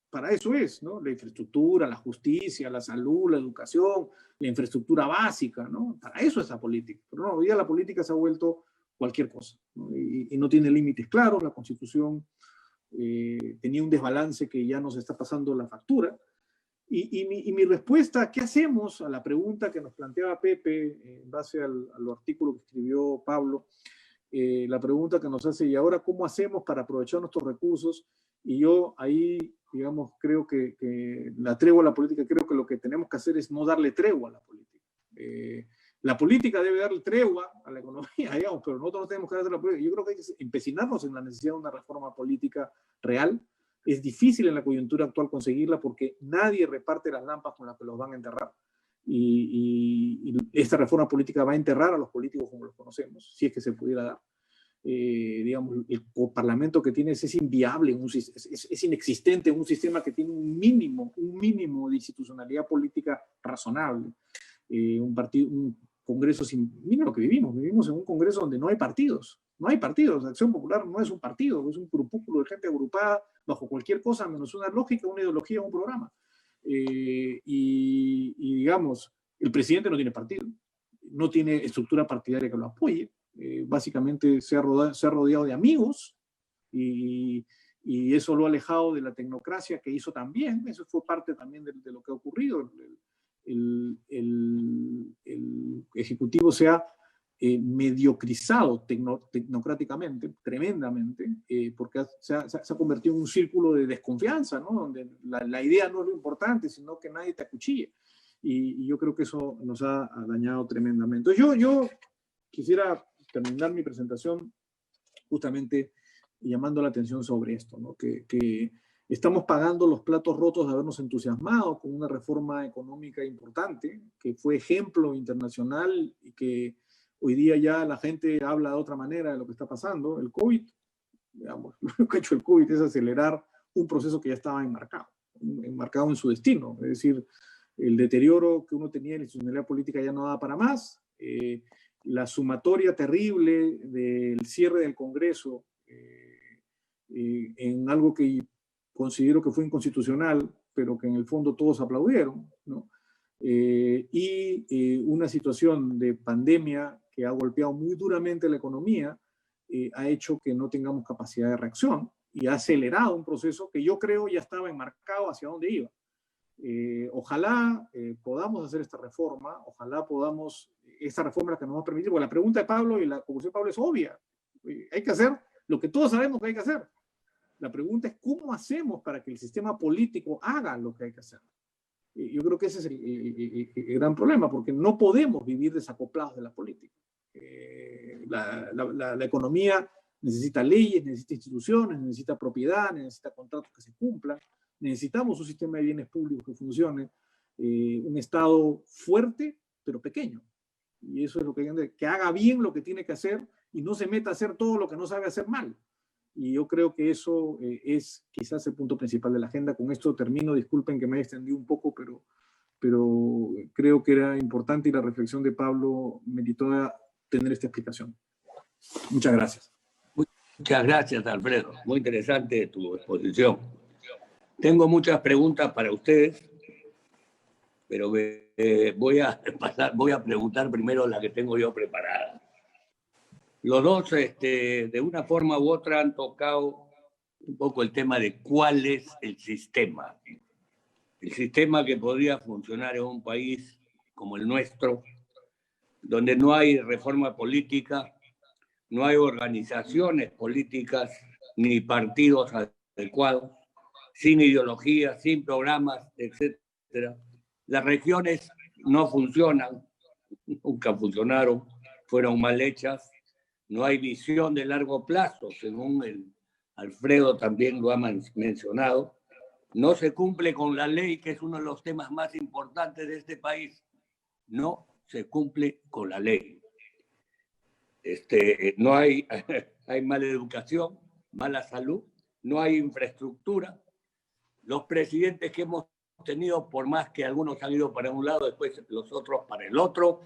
Para eso es, ¿no? La infraestructura, la justicia, la salud, la educación, la infraestructura básica, ¿no? Para eso es la política. Pero no, hoy día la política se ha vuelto cualquier cosa, ¿no? Y no tiene límites claros. La Constitución tenía un desbalance que ya nos está pasando la factura. Y mi respuesta, ¿qué hacemos? A la pregunta que nos planteaba Pepe en base al artículo que escribió Pablo, la pregunta que nos hace, ¿y ahora cómo hacemos para aprovechar nuestros recursos? Y yo ahí, digamos, creo que la tregua a la política, creo que lo que tenemos que hacer es no darle tregua a la política. La política debe darle tregua a la economía, digamos, pero nosotros no tenemos que darle a la política. Yo creo que hay que empecinarnos en la necesidad de una reforma política real. Es difícil en la coyuntura actual conseguirla porque nadie reparte las lampas con las que los van a enterrar. Y esta reforma política va a enterrar a los políticos como los conocemos, si es que se pudiera dar. Digamos, el parlamento que tienes es inviable, es inexistente en un sistema que tiene un mínimo de institucionalidad política razonable. Un congreso sin, mira lo que vivimos en un congreso donde no hay partidos, Acción Popular no es un partido, es un grupúsculo de gente agrupada bajo cualquier cosa menos una lógica, una ideología, un programa. Y digamos, el presidente no tiene partido, no tiene estructura partidaria que lo apoye, básicamente se ha rodeado de amigos y eso lo ha alejado de la tecnocracia que hizo también, eso fue parte también de lo que ha ocurrido. El Ejecutivo se ha mediocrizado tecnocráticamente, tremendamente, porque se ha convertido en un círculo de desconfianza, ¿no? Donde la idea no es lo importante, sino que nadie te acuchille. Y yo creo que eso nos ha dañado tremendamente. Entonces yo quisiera terminar mi presentación justamente llamando la atención sobre esto, ¿no? Que estamos pagando los platos rotos de habernos entusiasmado con una reforma económica importante, que fue ejemplo internacional y que hoy día ya la gente habla de otra manera de lo que está pasando. El COVID, digamos, lo que ha hecho el COVID es acelerar un proceso que ya estaba enmarcado en su destino. Es decir, el deterioro que uno tenía en la institucionalidad política ya no daba para más. La sumatoria terrible del cierre del Congreso en algo que considero que fue inconstitucional, pero que en el fondo todos aplaudieron, ¿no? Una situación de pandemia que ha golpeado muy duramente la economía, ha hecho que no tengamos capacidad de reacción y ha acelerado un proceso que yo creo ya estaba enmarcado hacia dónde iba. Ojalá podamos hacer esta reforma, esta reforma la que nos va a permitir, porque la pregunta de Pablo y la conclusión de Pablo es obvia. Hay que hacer lo que todos sabemos que hay que hacer. La pregunta es cómo hacemos para que el sistema político haga lo que hay que hacer. Yo creo que ese es el gran problema, porque no podemos vivir desacoplados de la política. La economía necesita leyes, necesita instituciones, necesita propiedad, necesita contratos que se cumplan. Necesitamos un sistema de bienes públicos que funcione, un Estado fuerte, pero pequeño. Y eso es lo que haga bien lo que tiene que hacer y no se meta a hacer todo lo que no sabe hacer mal. Y yo creo que eso es quizás el punto principal de la agenda. Con esto termino. Disculpen que me haya extendido un poco, pero creo que era importante y la reflexión de Pablo meritó a tener esta explicación. Muchas gracias.
Muchas gracias, Alfredo. Muy interesante tu exposición. Tengo muchas preguntas para ustedes, pero voy a preguntar primero la que tengo yo preparada. Los dos, de una forma u otra, han tocado un poco el tema de cuál es el sistema. El sistema que podría funcionar en un país como el nuestro, donde no hay reforma política, no hay organizaciones políticas ni partidos adecuados, sin ideología, sin programas, etc. Las regiones no funcionan, nunca funcionaron, fueron mal hechas. No hay visión de largo plazo, según Alfredo también lo ha mencionado. No se cumple con la ley, que es uno de los temas más importantes de este país. No se cumple con la ley. No hay mala educación, mala salud, no hay infraestructura. Los presidentes que hemos tenido, por más que algunos han ido para un lado, después los otros para el otro,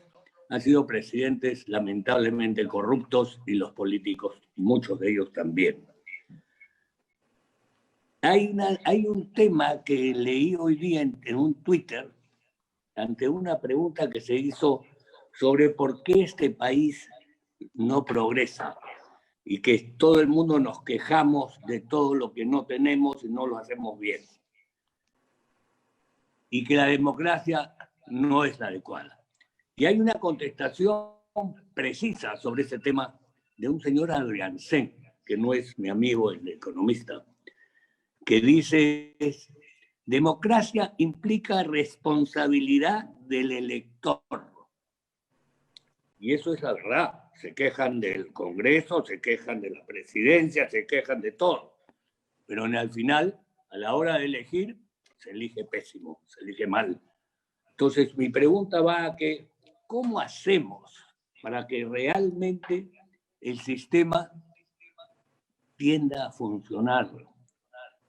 han sido presidentes lamentablemente corruptos, y los políticos, muchos de ellos también. Hay un tema que leí hoy día en un Twitter, ante una pregunta que se hizo sobre por qué este país no progresa y que todo el mundo nos quejamos de todo lo que no tenemos y no lo hacemos bien. Y que la democracia no es la adecuada. Y hay una contestación precisa sobre ese tema de un señor Adriansen, que no es mi amigo, el economista, que dice: democracia implica responsabilidad del elector. Y eso es la verdad. Se quejan del Congreso, se quejan de la presidencia, se quejan de todo. Pero al final, a la hora de elegir, se elige pésimo, se elige mal. Entonces, mi pregunta va a que, ¿cómo hacemos para que realmente el sistema tienda a funcionar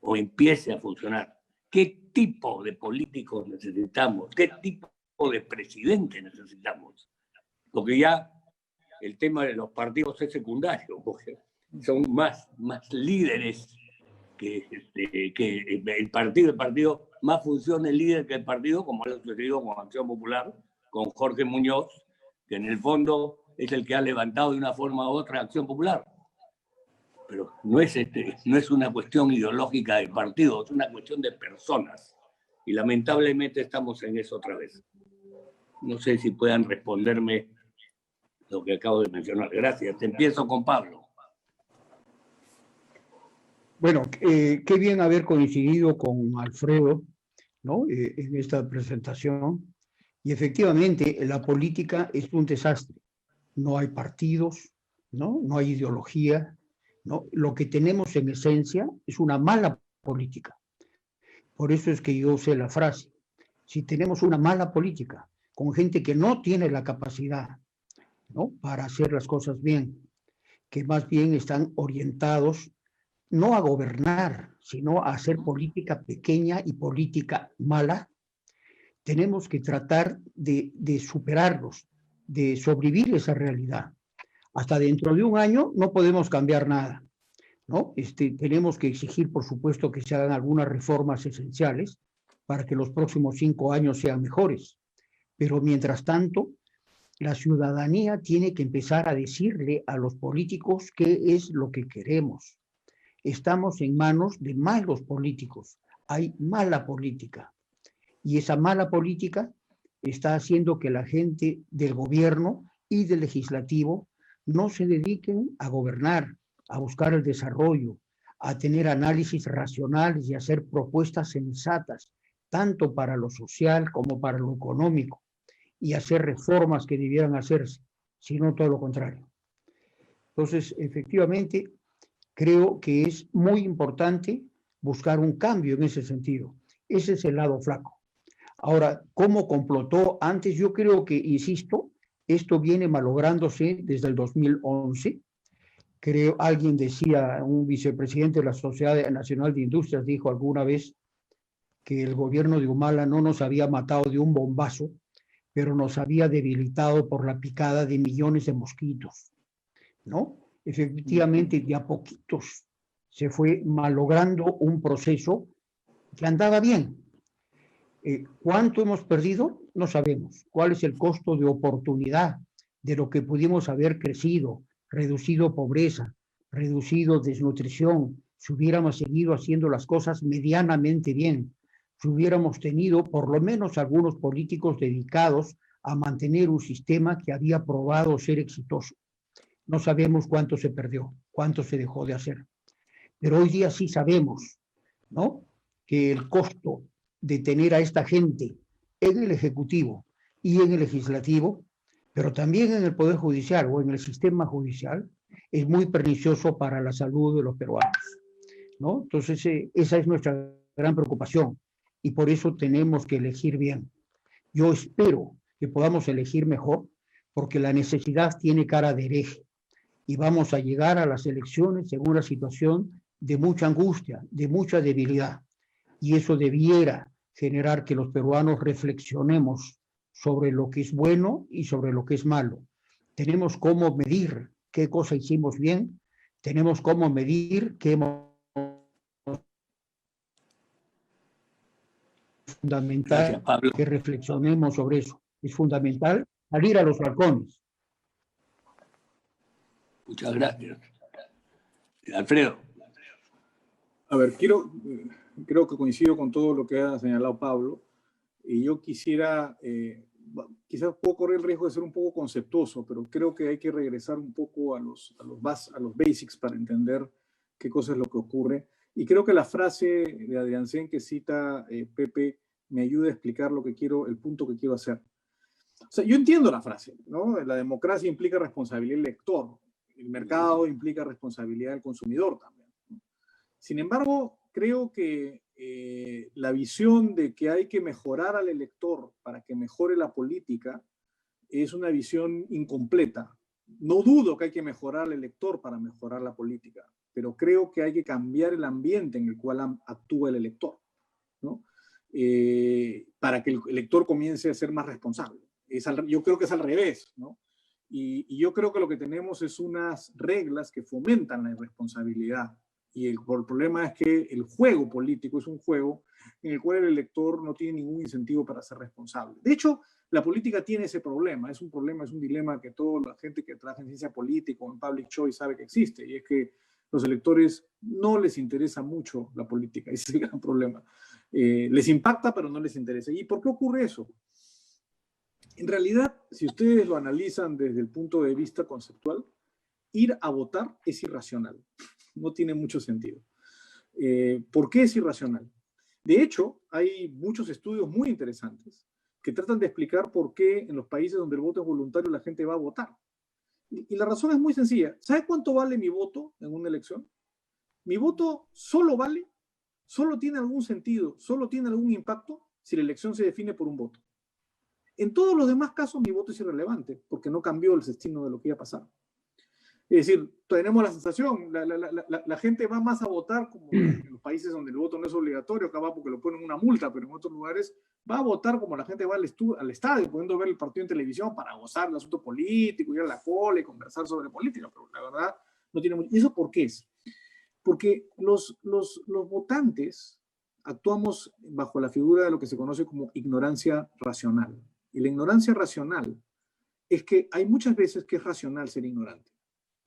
o empiece a funcionar? ¿Qué tipo de políticos necesitamos? ¿Qué tipo de presidente necesitamos? Porque ya el tema de los partidos es secundario, porque son más líderes que el partido más funciona el líder que el partido, como ha sucedido con Acción Popular, con Jorge Muñoz, que en el fondo es el que ha levantado de una forma u otra Acción Popular. Pero no es una cuestión ideológica de partido, es una cuestión de personas. Y lamentablemente estamos en eso otra vez. No sé si puedan responderme lo que acabo de mencionar. Gracias. Empiezo con Pablo.
Bueno, qué bien haber coincidido con Alfredo, ¿no? En esta presentación. Y efectivamente, la política es un desastre. No hay partidos, ¿no? No hay ideología, ¿no? Lo que tenemos en esencia es una mala política. Por eso es que yo usé la frase: si tenemos una mala política con gente que no tiene la capacidad, ¿no?, para hacer las cosas bien, que más bien están orientados no a gobernar, sino a hacer política pequeña y política mala, tenemos que tratar de superarlos, de sobrevivir esa realidad. Hasta dentro de un año no podemos cambiar nada, ¿no? Tenemos que exigir, por supuesto, que se hagan algunas reformas esenciales para que los próximos 5 años sean mejores. Pero mientras tanto, la ciudadanía tiene que empezar a decirle a los políticos qué es lo que queremos. Estamos en manos de malos políticos. Hay mala política. Y esa mala política está haciendo que la gente del gobierno y del legislativo no se dediquen a gobernar, a buscar el desarrollo, a tener análisis racionales y hacer propuestas sensatas, tanto para lo social como para lo económico, y hacer reformas que debieran hacerse, sino todo lo contrario. Entonces, efectivamente, creo que es muy importante buscar un cambio en ese sentido. Ese es el lado flaco. Ahora, ¿cómo complotó antes? Yo creo que, insisto, esto viene malográndose desde el 2011. Creo, alguien decía, un vicepresidente de la Sociedad Nacional de Industrias dijo alguna vez que el gobierno de Humala no nos había matado de un bombazo, pero nos había debilitado por la picada de millones de mosquitos, ¿no? Efectivamente, de a poquitos se fue malogrando un proceso que andaba bien. ¿Cuánto hemos perdido? No sabemos. ¿Cuál es el costo de oportunidad de lo que pudimos haber crecido, reducido pobreza, reducido desnutrición, si hubiéramos seguido haciendo las cosas medianamente bien, si hubiéramos tenido por lo menos algunos políticos dedicados a mantener un sistema que había probado ser exitoso? No sabemos cuánto se perdió, cuánto se dejó de hacer. Pero hoy día sí sabemos, ¿no?, que el costo de tener a esta gente en el Ejecutivo y en el Legislativo, pero también en el Poder Judicial o en el sistema judicial, es muy pernicioso para la salud de los peruanos, ¿no? Entonces, esa es nuestra gran preocupación y por eso tenemos que elegir bien. Yo espero que podamos elegir mejor porque la necesidad tiene cara de hereje y vamos a llegar a las elecciones en una situación de mucha angustia, de mucha debilidad. Y eso debiera generar que los peruanos reflexionemos sobre lo que es bueno y sobre lo que es malo. Tenemos cómo medir qué cosa hicimos bien, tenemos cómo medir qué hemos... Es fundamental. Gracias, Pablo, que reflexionemos sobre eso. Es fundamental salir a los balcones.
Muchas gracias. Alfredo.
A ver, creo que coincido con todo lo que ha señalado Pablo, y yo quisiera, quizás puedo correr el riesgo de ser un poco conceptuoso, pero creo que hay que regresar un poco a los basics para entender qué cosa es lo que ocurre. Y creo que la frase de Adriansen que cita Pepe me ayuda a explicar el punto que quiero hacer. O sea, yo entiendo la frase, ¿no? La democracia implica responsabilidad del elector, el mercado implica responsabilidad del consumidor también. Sin embargo, creo que la visión de que hay que mejorar al elector para que mejore la política es una visión incompleta. No dudo que hay que mejorar al elector para mejorar la política, pero creo que hay que cambiar el ambiente en el cual actúa el elector, ¿no? Para que el elector comience a ser más responsable. Yo creo que es al revés, ¿no? Y yo creo que lo que tenemos es unas reglas que fomentan la irresponsabilidad. Y el problema es que el juego político es un juego en el cual el elector no tiene ningún incentivo para ser responsable. De hecho, la política tiene ese problema, es un dilema que toda la gente que trabaja en ciencia política o en public choice sabe que existe, y es que los electores no les interesa mucho la política, ese es el gran problema. Les impacta, pero no les interesa. ¿Y por qué ocurre eso? En realidad, si ustedes lo analizan desde el punto de vista conceptual, ir a votar es irracional. No tiene mucho sentido. ¿Por qué es irracional? De hecho, hay muchos estudios muy interesantes que tratan de explicar por qué en los países donde el voto es voluntario la gente va a votar. Y la razón es muy sencilla. ¿Sabe cuánto vale mi voto en una elección? Mi voto solo vale, solo tiene algún sentido, solo tiene algún impacto si la elección se define por un voto. En todos los demás casos mi voto es irrelevante porque no cambió el destino de lo que iba a pasar. Es decir, tenemos la sensación, la gente va más a votar como en los países donde el voto no es obligatorio, acá va porque lo ponen una multa, pero en otros lugares va a votar como la gente va al estadio, pudiendo ver el partido en televisión para gozar del asunto político, ir a la cola y conversar sobre política, pero la verdad no tiene mucho. ¿Y eso por qué es? Porque los votantes actuamos bajo la figura de lo que se conoce como ignorancia racional. Y la ignorancia racional es que hay muchas veces que es racional ser ignorante.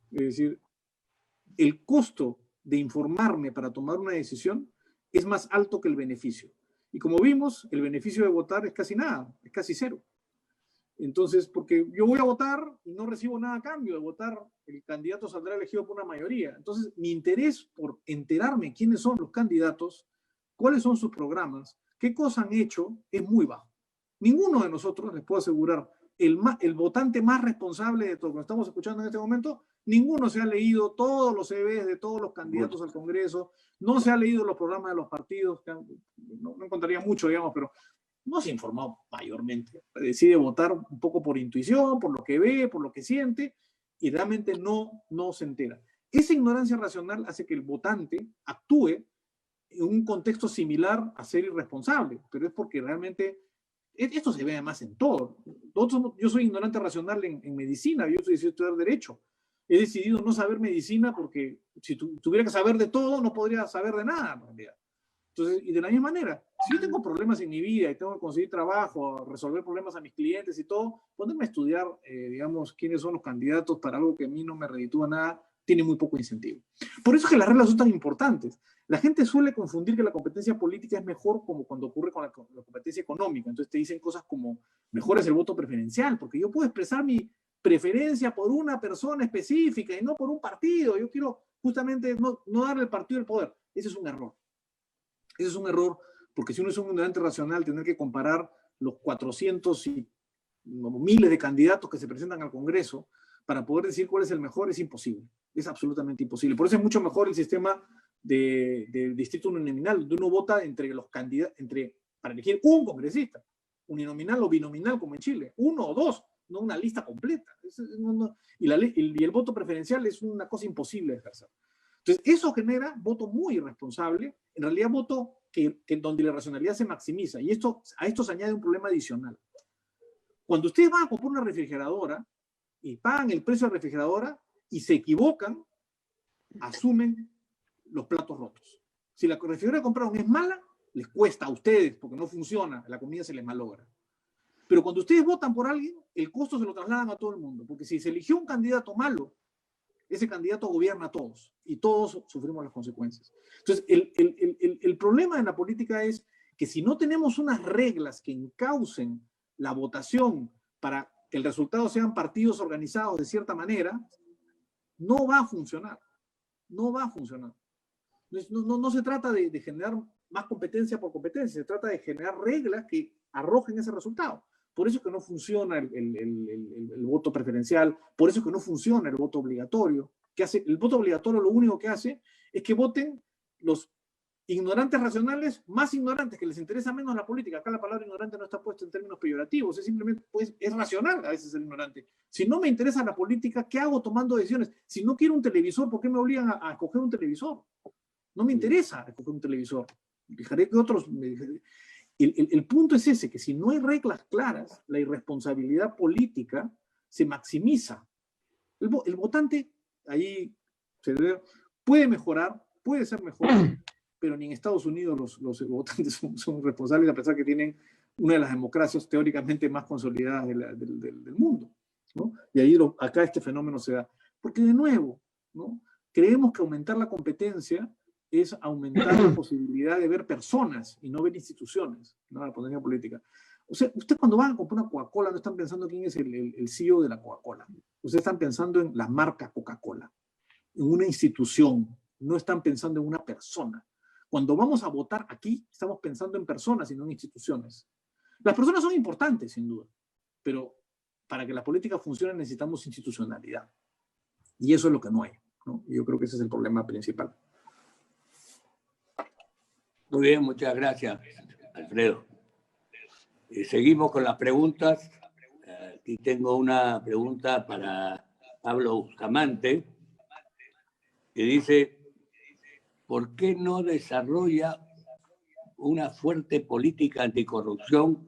Es decir, el costo de informarme para tomar una decisión es más alto que el beneficio. Y como vimos, el beneficio de votar es casi nada, es casi cero. Entonces, porque yo voy a votar y no recibo nada a cambio de votar, el candidato saldrá elegido por una mayoría. Entonces, mi interés por enterarme quiénes son los candidatos, cuáles son sus programas, qué cosas han hecho, es muy bajo. Ninguno de nosotros, les puedo asegurar, el votante más responsable de todo lo que estamos escuchando en este momento, ninguno se ha leído todos los CVs de todos los candidatos al Congreso, no se ha leído los programas de los partidos, no encontraría mucho, digamos, pero no se ha informado mayormente. Decide votar un poco por intuición, por lo que ve, por lo que siente, y realmente no se entera. Esa ignorancia racional hace que el votante actúe en un contexto similar a ser irresponsable, pero es porque realmente esto se ve además en todo. Yo soy ignorante racional en medicina, yo soy estudiar derecho. He decidido no saber medicina porque si tuviera que saber de todo, no podría saber de nada en realidad. Entonces, y de la misma manera, si yo tengo problemas en mi vida y tengo que conseguir trabajo, resolver problemas a mis clientes y todo, ponerme a estudiar, digamos, quiénes son los candidatos para algo que a mí no me reditúa nada, tiene muy poco incentivo. Por eso es que las reglas son tan importantes. La gente suele confundir que la competencia política es mejor como cuando ocurre con la competencia económica. Entonces te dicen cosas como, mejor es el voto preferencial, porque yo puedo expresar mi preferencia por una persona específica y no por un partido. Yo quiero justamente no darle al partido el poder. Ese es un error. Ese es un error, porque si uno es un ignorante racional, tener que comparar los 400 y miles de candidatos que se presentan al Congreso para poder decir cuál es el mejor es imposible. Es absolutamente imposible. Por eso es mucho mejor el sistema de distrito uninominal, donde uno vota entre los candidatos, para elegir un congresista, uninominal o binominal como en Chile, uno o dos, no una lista completa. Y el voto preferencial es una cosa imposible de ejercer. Entonces, eso genera voto muy irresponsable, en realidad voto donde la racionalidad se maximiza. Y a esto se añade un problema adicional. Cuando ustedes van a comprar una refrigeradora y pagan el precio de la refrigeradora y se equivocan, asumen los platos rotos. Si la refrigeradora que compraron es mala, les cuesta a ustedes porque no funciona, la comida se les malogra. Pero cuando ustedes votan por alguien, el costo se lo trasladan a todo el mundo, porque si se eligió un candidato malo, ese candidato gobierna a todos y todos sufrimos las consecuencias. Entonces, el problema en la política es que si no tenemos unas reglas que encaucen la votación para que el resultado sean partidos organizados de cierta manera, no va a funcionar. No va a funcionar. No se trata de generar más competencia por competencia, se trata de generar reglas que arrojen ese resultado. Por eso es que no funciona el voto preferencial, por eso es que no funciona el voto obligatorio. El voto obligatorio lo único que hace es que voten los ignorantes racionales más ignorantes, que les interesa menos la política. Acá la palabra ignorante no está puesta en términos peyorativos, es simplemente, pues, es racional a veces el ignorante. Si no me interesa la política, ¿qué hago tomando decisiones? Si no quiero un televisor, ¿por qué me obligan a escoger un televisor? No me interesa escoger un televisor. Dejaré que otros... El punto es ese, que si no hay reglas claras, la irresponsabilidad política se maximiza. El votante ahí puede mejorar, puede ser mejor, pero ni en Estados Unidos los votantes son responsables, a pesar que tienen una de las democracias teóricamente más consolidadas del mundo, ¿no? Y ahí acá este fenómeno se da. Porque de nuevo, ¿no? Creemos que aumentar la competencia es aumentar la posibilidad de ver personas y no ver instituciones, ¿no? La potencia política. O sea, ustedes cuando van a comprar una Coca-Cola no están pensando quién es el CEO de la Coca-Cola. Ustedes están pensando en la marca Coca-Cola, en una institución, no están pensando en una persona. Cuando vamos a votar aquí, estamos pensando en personas y no en instituciones. Las personas son importantes, sin duda, pero para que la política funcione necesitamos institucionalidad. Y eso es lo que no hay, ¿no? Y yo creo que ese es el problema principal.
Muy bien, muchas gracias, Alfredo. Seguimos con las preguntas. Aquí tengo una pregunta para Pablo Bustamante, que dice, ¿por qué no desarrolla una fuerte política anticorrupción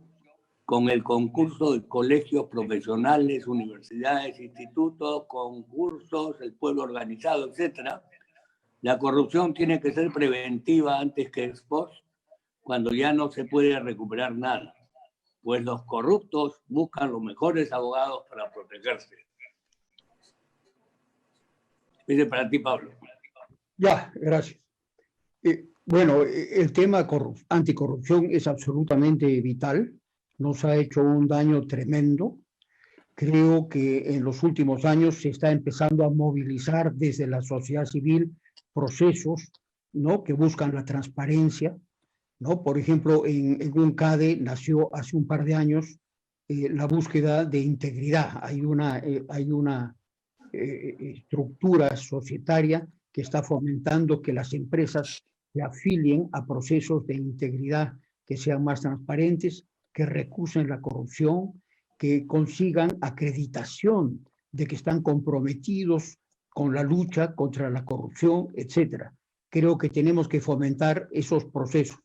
con el concurso de colegios profesionales, universidades, institutos, concursos, el pueblo organizado, etcétera? La corrupción tiene que ser preventiva antes que ex post, cuando ya no se puede recuperar nada, pues los corruptos buscan los mejores abogados para protegerse. Dice para ti, Pablo.
Ya, gracias. Bueno, el tema anticorrupción es absolutamente vital. Nos ha hecho un daño tremendo. Creo que en los últimos años se está empezando a movilizar desde la sociedad civil procesos, ¿no?, que buscan la transparencia, ¿no? Por ejemplo, en UNCADE nació hace un par de años la búsqueda de integridad. Hay una estructura societaria que está fomentando que las empresas se afilien a procesos de integridad que sean más transparentes, que recusen la corrupción, que consigan acreditación de que están comprometidos con la lucha contra la corrupción, etcétera. Creo que tenemos que fomentar esos procesos,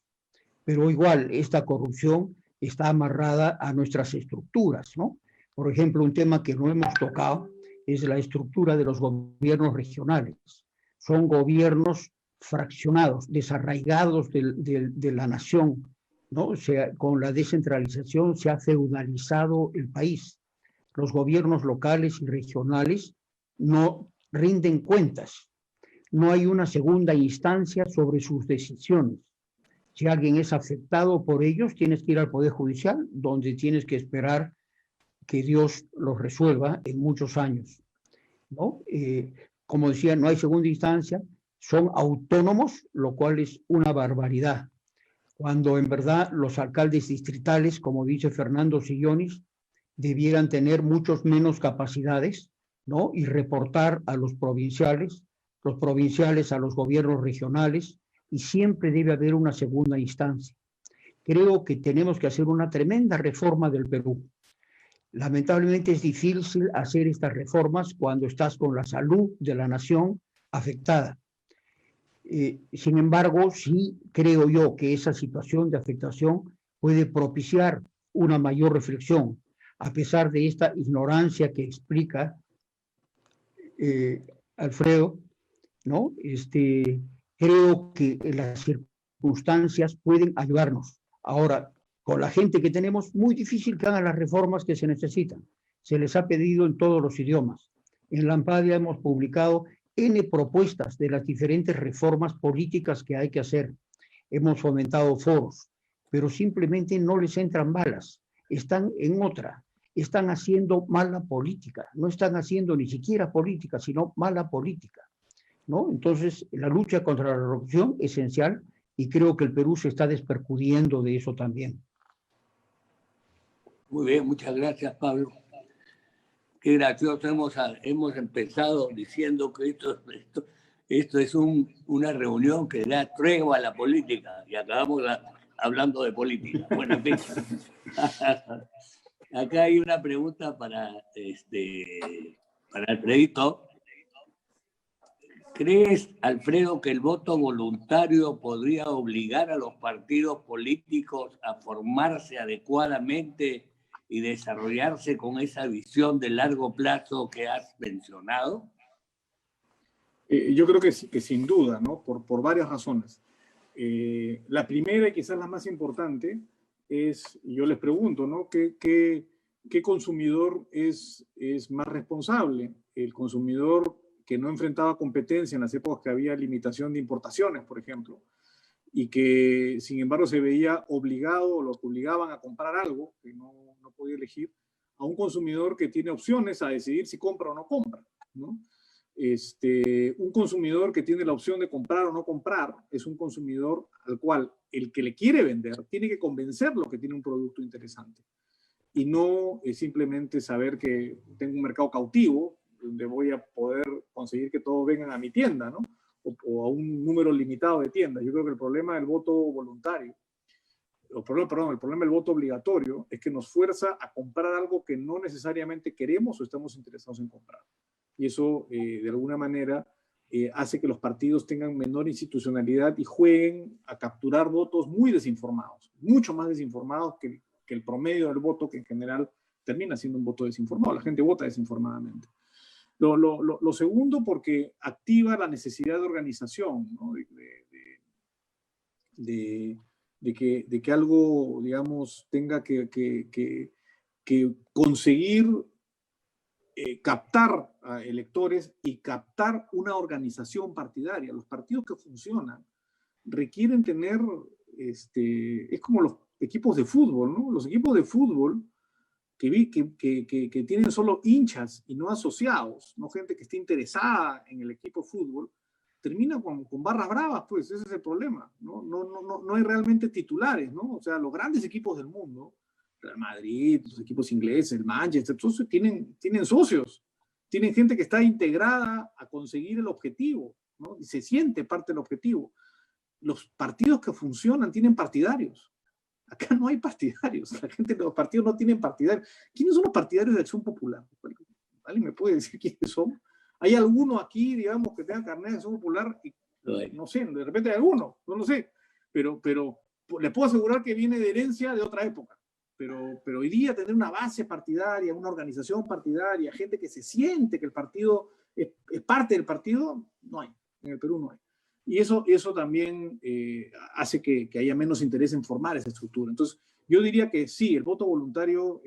pero igual esta corrupción está amarrada a nuestras estructuras, ¿no? Por ejemplo, un tema que no hemos tocado es la estructura de los gobiernos regionales. Son gobiernos fraccionados, desarraigados de la nación, ¿no? O sea, con la descentralización se ha feudalizado el país. Los gobiernos locales y regionales no rinden cuentas. No hay una segunda instancia sobre sus decisiones. Si alguien es afectado por ellos, tienes que ir al Poder Judicial, donde tienes que esperar que Dios los resuelva en muchos años, ¿no? Como decía, no hay segunda instancia, son autónomos, lo cual es una barbaridad, cuando en verdad los alcaldes distritales, como dice Fernando Sillonis, debieran tener muchos menos capacidades, ¿no?, y reportar a los provinciales a los gobiernos regionales, y siempre debe haber una segunda instancia. Creo que tenemos que hacer una tremenda reforma del Perú. Lamentablemente es difícil hacer estas reformas cuando estás con la salud de la nación afectada. Sin embargo, sí creo yo que esa situación de afectación puede propiciar una mayor reflexión, a pesar de esta ignorancia que explica Alfredo, ¿no? Creo que las circunstancias pueden ayudarnos. Ahora, con la gente que tenemos, muy difícil que hagan las reformas que se necesitan. Se les ha pedido en todos los idiomas. En la Ampadia hemos publicado N propuestas de las diferentes reformas políticas que hay que hacer. Hemos fomentado foros, pero simplemente no les entran balas. Están en otra. Están haciendo mala política. No están haciendo ni siquiera política, sino mala política, ¿no? Entonces, la lucha contra la corrupción es esencial, y creo que el Perú se está despercudiendo de eso también.
Muy bien, muchas gracias, Pablo. Qué gracioso, hemos empezado diciendo que esto es una reunión que da tregua a la política, y acabamos hablando de política. Bueno, en fin. Acá hay una pregunta para Alfredito. ¿Crees, Alfredo, que el voto voluntario podría obligar a los partidos políticos a formarse adecuadamente y desarrollarse con esa visión de largo plazo que has mencionado?
Yo creo que sin duda, ¿no? Por varias razones. La primera, y quizás la más importante, es, yo les pregunto, ¿no?, ¿qué consumidor es más responsable? ¿El consumidor que no enfrentaba competencia en las épocas que había limitación de importaciones, por ejemplo, y que sin embargo se veía obligado, o los obligaban a comprar algo que no podía elegir, a un consumidor que tiene opciones a decidir si compra o no compra, ¿no? Un consumidor que tiene la opción de comprar o no comprar es un consumidor al cual el que le quiere vender tiene que convencerlo que tiene un producto interesante, y no simplemente saber que tengo un mercado cautivo donde voy a poder conseguir que todos vengan a mi tienda, ¿no? O a un número limitado de tiendas. Yo creo que el problema del voto voluntario, el problema del voto obligatorio es que nos fuerza a comprar algo que no necesariamente queremos o estamos interesados en comprar. Y eso, de alguna manera, hace que los partidos tengan menor institucionalidad y jueguen a capturar votos muy desinformados, mucho más desinformados que el promedio del voto, que en general termina siendo un voto desinformado. La gente vota desinformadamente. Lo segundo, porque activa la necesidad de organización, ¿no? de que algo, digamos, tenga que conseguir captar a electores y captar una organización partidaria. Los partidos que funcionan requieren tener, es como los equipos de fútbol, ¿no? Los equipos de fútbol que tienen solo hinchas y no asociados, no gente que esté interesada en el equipo de fútbol, termina con barras bravas, pues ese es el problema. No hay realmente titulares, ¿no? O sea, los grandes equipos del mundo, Real Madrid, los equipos ingleses, el Manchester, todos tienen socios, tienen gente que está integrada a conseguir el objetivo, ¿no? Y se siente parte del objetivo. Los partidos que funcionan tienen partidarios. Acá no hay partidarios. La gente de los partidos no tienen partidarios. ¿Quiénes son los partidarios de Acción Popular? ¿Alguien me puede decir quiénes son? ¿Hay alguno aquí, digamos, que tenga carnet de Acción Popular? No sé, de repente hay alguno, no lo sé. Pero les puedo asegurar que viene de herencia de otra época. Pero hoy día tener una base partidaria, una organización partidaria, gente que se siente que el partido es parte del partido, no hay. En el Perú no hay. Y eso también hace que haya menos interés en formar esa estructura. Entonces, yo diría que sí, el voto voluntario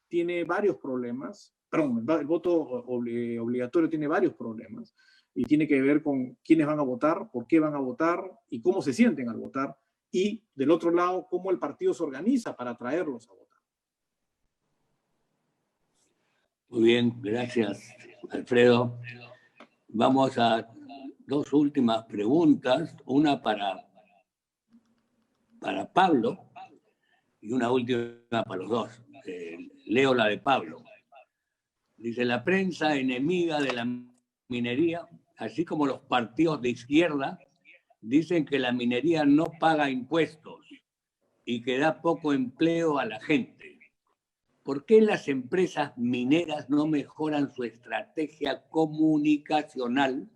tiene varios problemas. Perdón, el voto obligatorio tiene varios problemas y tiene que ver con quiénes van a votar, por qué van a votar y cómo se sienten al votar. Y del otro lado, cómo el partido se organiza para atraerlos a votar.
Muy bien, gracias, Alfredo. Vamos a dos últimas preguntas, una para Pablo y una última para los dos. Leo la de Pablo. Dice, la prensa enemiga de la minería, así como los partidos de izquierda, dicen que la minería no paga impuestos y que da poco empleo a la gente. ¿Por qué las empresas mineras no mejoran su estrategia comunicacional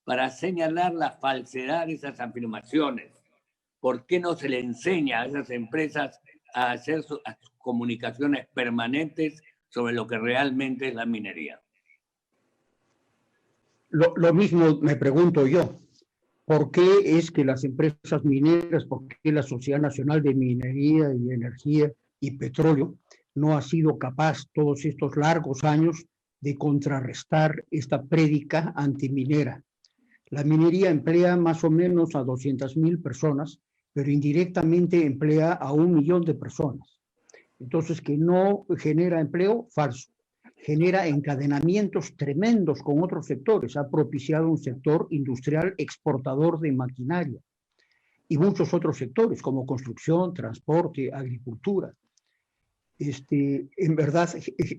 para señalar la falsedad de esas afirmaciones? ¿Por qué no se le enseña a esas empresas a hacer sus comunicaciones permanentes sobre lo que realmente es la minería?
Lo mismo me pregunto yo. ¿Por qué es que las empresas mineras, por qué la Sociedad Nacional de Minería y Energía y Petróleo no ha sido capaz todos estos largos años de contrarrestar esta prédica antiminera? La minería emplea más o menos a 200,000 personas, pero indirectamente emplea a 1 millón de personas. Entonces, que no genera empleo, falso. Genera encadenamientos tremendos con otros sectores. Ha propiciado un sector industrial exportador de maquinaria y muchos otros sectores como construcción, transporte, agricultura. En verdad,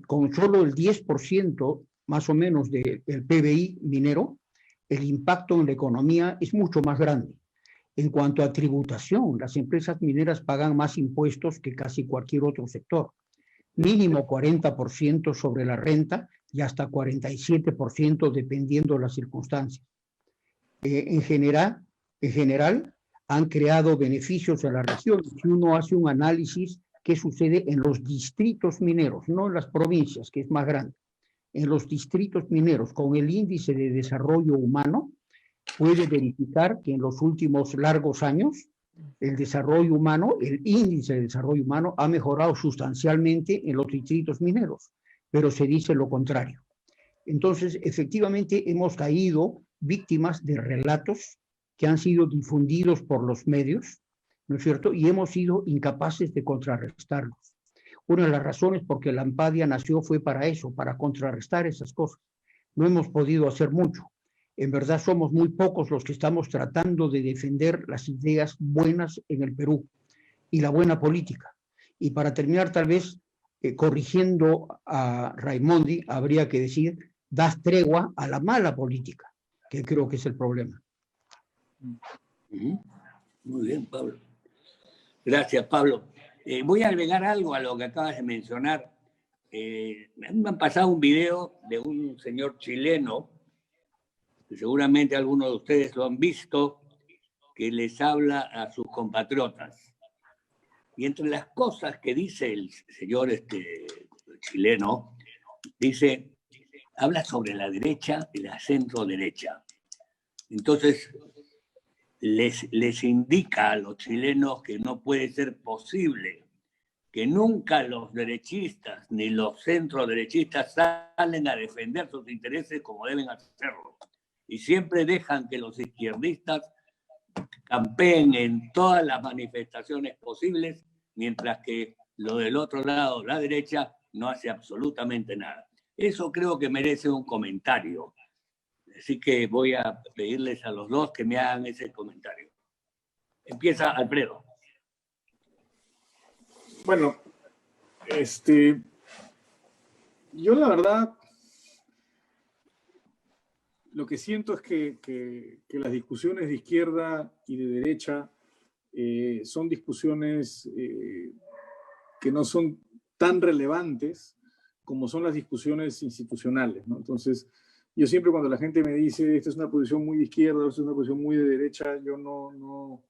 con solo el 10% más o menos del PBI minero, el impacto en la economía es mucho más grande. En cuanto a tributación, las empresas mineras pagan más impuestos que casi cualquier otro sector. Mínimo 40% sobre la renta y hasta 47% dependiendo de las circunstancias. En general, han creado beneficios en la región. Si uno hace un análisis, ¿qué sucede en los distritos mineros? No en las provincias, que es más grande. En los distritos mineros, con el índice de desarrollo humano, puede verificar que en los últimos largos años el desarrollo humano, el índice de desarrollo humano ha mejorado sustancialmente en los distritos mineros, pero se dice lo contrario. Entonces, efectivamente, hemos caído víctimas de relatos que han sido difundidos por los medios, ¿no es cierto? Y hemos sido incapaces de contrarrestarlos. Una de las razones por qué la ANPADIA nació fue para eso, para contrarrestar esas cosas. No hemos podido hacer mucho. En verdad somos muy pocos los que estamos tratando de defender las ideas buenas en el Perú y la buena política. Y para terminar, tal vez, corrigiendo a Raimondi, habría que decir, das tregua a la mala política, que creo que es el problema.
Muy bien, Pablo. Gracias, Pablo. Voy a agregar algo a lo que acabas de mencionar. Me han pasado un video de un señor chileno, que seguramente algunos de ustedes lo han visto, que les habla a sus compatriotas. Y entre las cosas que dice el señor chileno, habla sobre la derecha y la centro derecha. Entonces, les indica a los chilenos que no puede ser posible que nunca los derechistas ni los centroderechistas salen a defender sus intereses como deben hacerlo. Y siempre dejan que los izquierdistas campeen en todas las manifestaciones posibles, mientras que lo del otro lado, la derecha, no hace absolutamente nada. Eso creo que merece un comentario. Así que voy a pedirles a los dos que me hagan ese comentario. Empieza Alfredo.
Bueno, yo la verdad, lo que siento es que las discusiones de izquierda y de derecha son discusiones que no son tan relevantes como son las discusiones institucionales, ¿no? Entonces, yo siempre cuando la gente me dice, esta es una posición muy de izquierda, esta es una posición muy de derecha, yo no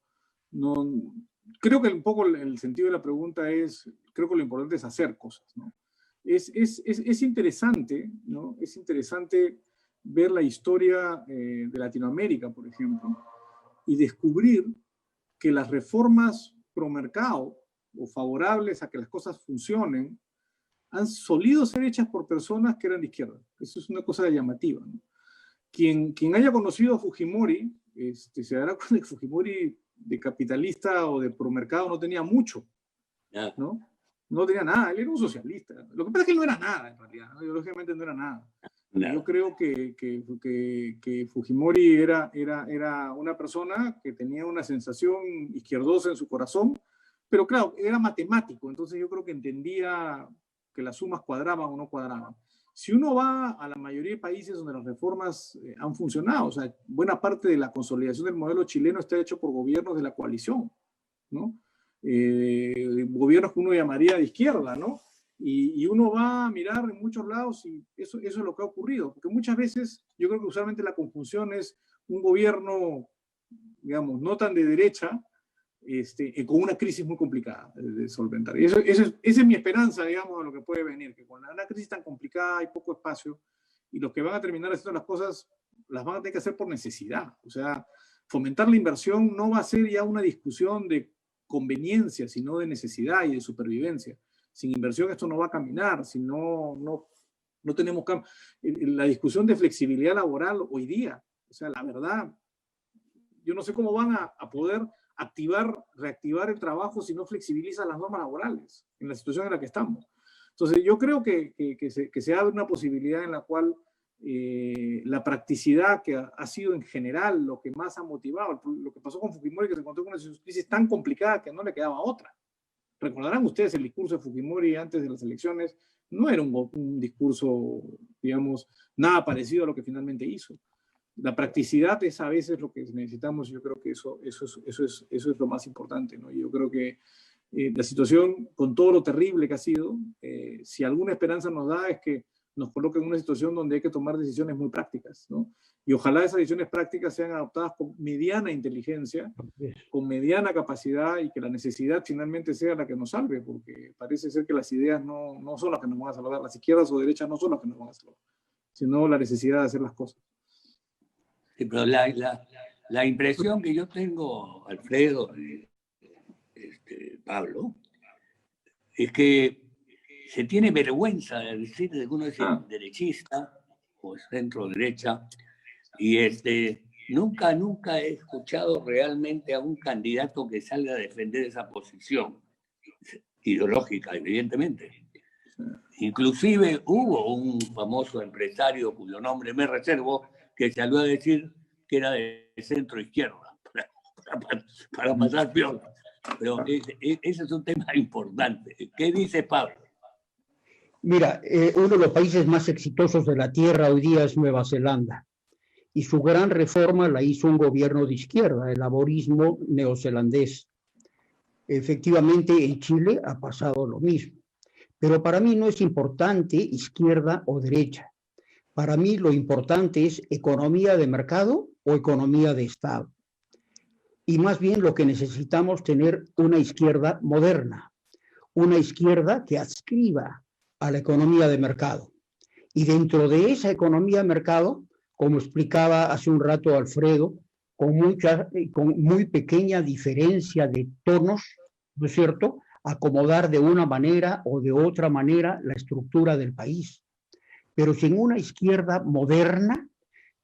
creo que un poco el sentido de la pregunta es, creo que lo importante es hacer cosas, ¿no? Es interesante, ¿no? Es interesante ver la historia de Latinoamérica, por ejemplo, y descubrir que las reformas pro mercado o favorables a que las cosas funcionen han solido ser hechas por personas que eran de izquierda. Eso es una cosa llamativa, ¿no? Quien haya conocido a Fujimori, se dará cuenta que Fujimori de capitalista o de promercado no tenía mucho, ¿no? No tenía nada, él era un socialista. Lo que pasa es que él no era nada, en realidad, ¿no? Ideológicamente no era nada. Yo creo que Fujimori era una persona que tenía una sensación izquierdosa en su corazón, pero claro, era matemático, entonces yo creo que entendía que las sumas cuadraban o no cuadraban. Si uno va a la mayoría de países donde las reformas han funcionado, o sea, buena parte de la consolidación del modelo chileno está hecho por gobiernos de la coalición, ¿no? Gobiernos que uno llamaría de izquierda, ¿no? Y uno va a mirar en muchos lados y eso es lo que ha ocurrido, porque muchas veces yo creo que usualmente la conjunción es un gobierno, digamos, no tan de derecha, con una crisis muy complicada de solventar. Y esa es mi esperanza, digamos, de lo que puede venir, que con una crisis tan complicada hay poco espacio y los que van a terminar haciendo las cosas las van a tener que hacer por necesidad. O sea, fomentar la inversión no va a ser ya una discusión de conveniencia, sino de necesidad y de supervivencia. Sin inversión esto no va a caminar, si no tenemos cambio. La discusión de flexibilidad laboral hoy día, o sea, la verdad, yo no sé cómo van a poder reactivar el trabajo si no flexibilizan las normas laborales en la situación en la que estamos. Entonces, yo creo que se abre una posibilidad en la cual la practicidad, que ha sido en general lo que más ha motivado, lo que pasó con Fujimori, que se encontró con una crisis tan complicada que no le quedaba otra. Recordarán ustedes el discurso de Fujimori antes de las elecciones, no era un discurso, digamos, nada parecido a lo que finalmente hizo. La practicidad es a veces lo que necesitamos, y yo creo que eso es lo más importante, ¿no? Yo creo que la situación, con todo lo terrible que ha sido, si alguna esperanza nos da es que nos coloca en una situación donde hay que tomar decisiones muy prácticas, ¿no? Y ojalá esas decisiones prácticas sean adoptadas con mediana inteligencia, con mediana capacidad, y que la necesidad finalmente sea la que nos salve, porque parece ser que las ideas no son las que nos van a salvar, las izquierdas o derechas no son las que nos van a salvar, sino la necesidad de hacer las cosas.
Sí, pero la impresión que yo tengo, Alfredo, Pablo, es que se tiene vergüenza de decir que uno es derechista o centro derecha, y nunca he escuchado realmente a un candidato que salga a defender esa posición ideológica, evidentemente. Inclusive hubo un famoso empresario cuyo nombre me reservo, que salió a decir que era de centro izquierda, para pasar peor. Pero ese es un tema importante. ¿Qué dice Pablo?
Mira, uno de los países más exitosos de la Tierra hoy día es Nueva Zelanda, y su gran reforma la hizo un gobierno de izquierda, el laborismo neozelandés. Efectivamente, en Chile ha pasado lo mismo, pero para mí no es importante izquierda o derecha. Para mí lo importante es economía de mercado o economía de Estado. Y más bien lo que necesitamos tener una izquierda moderna, una izquierda que adscriba a la economía de mercado. Y dentro de esa economía de mercado, como explicaba hace un rato Alfredo, con muy pequeña diferencia de tonos, ¿no es cierto?, acomodar de una manera o de otra manera la estructura del país. Pero sin una izquierda moderna,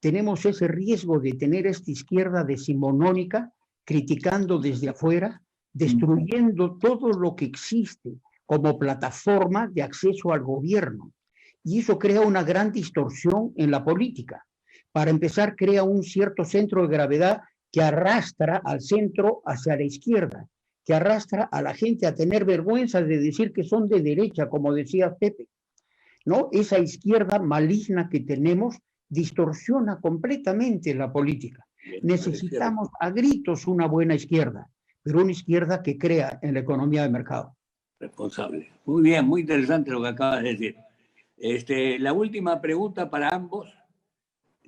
tenemos ese riesgo de tener esta izquierda decimonónica, criticando desde afuera, destruyendo todo lo que existe como plataforma de acceso al gobierno. Y eso crea una gran distorsión en la política. Para empezar, crea un cierto centro de gravedad que arrastra al centro hacia la izquierda, que arrastra a la gente a tener vergüenza de decir que son de derecha, como decía Pepe, ¿no? Esa izquierda maligna que tenemos distorsiona completamente la política. Necesitamos a gritos una buena izquierda, pero una izquierda que crea en la economía de mercado.
Responsable. Muy bien, muy interesante lo que acabas de decir. La última pregunta para ambos.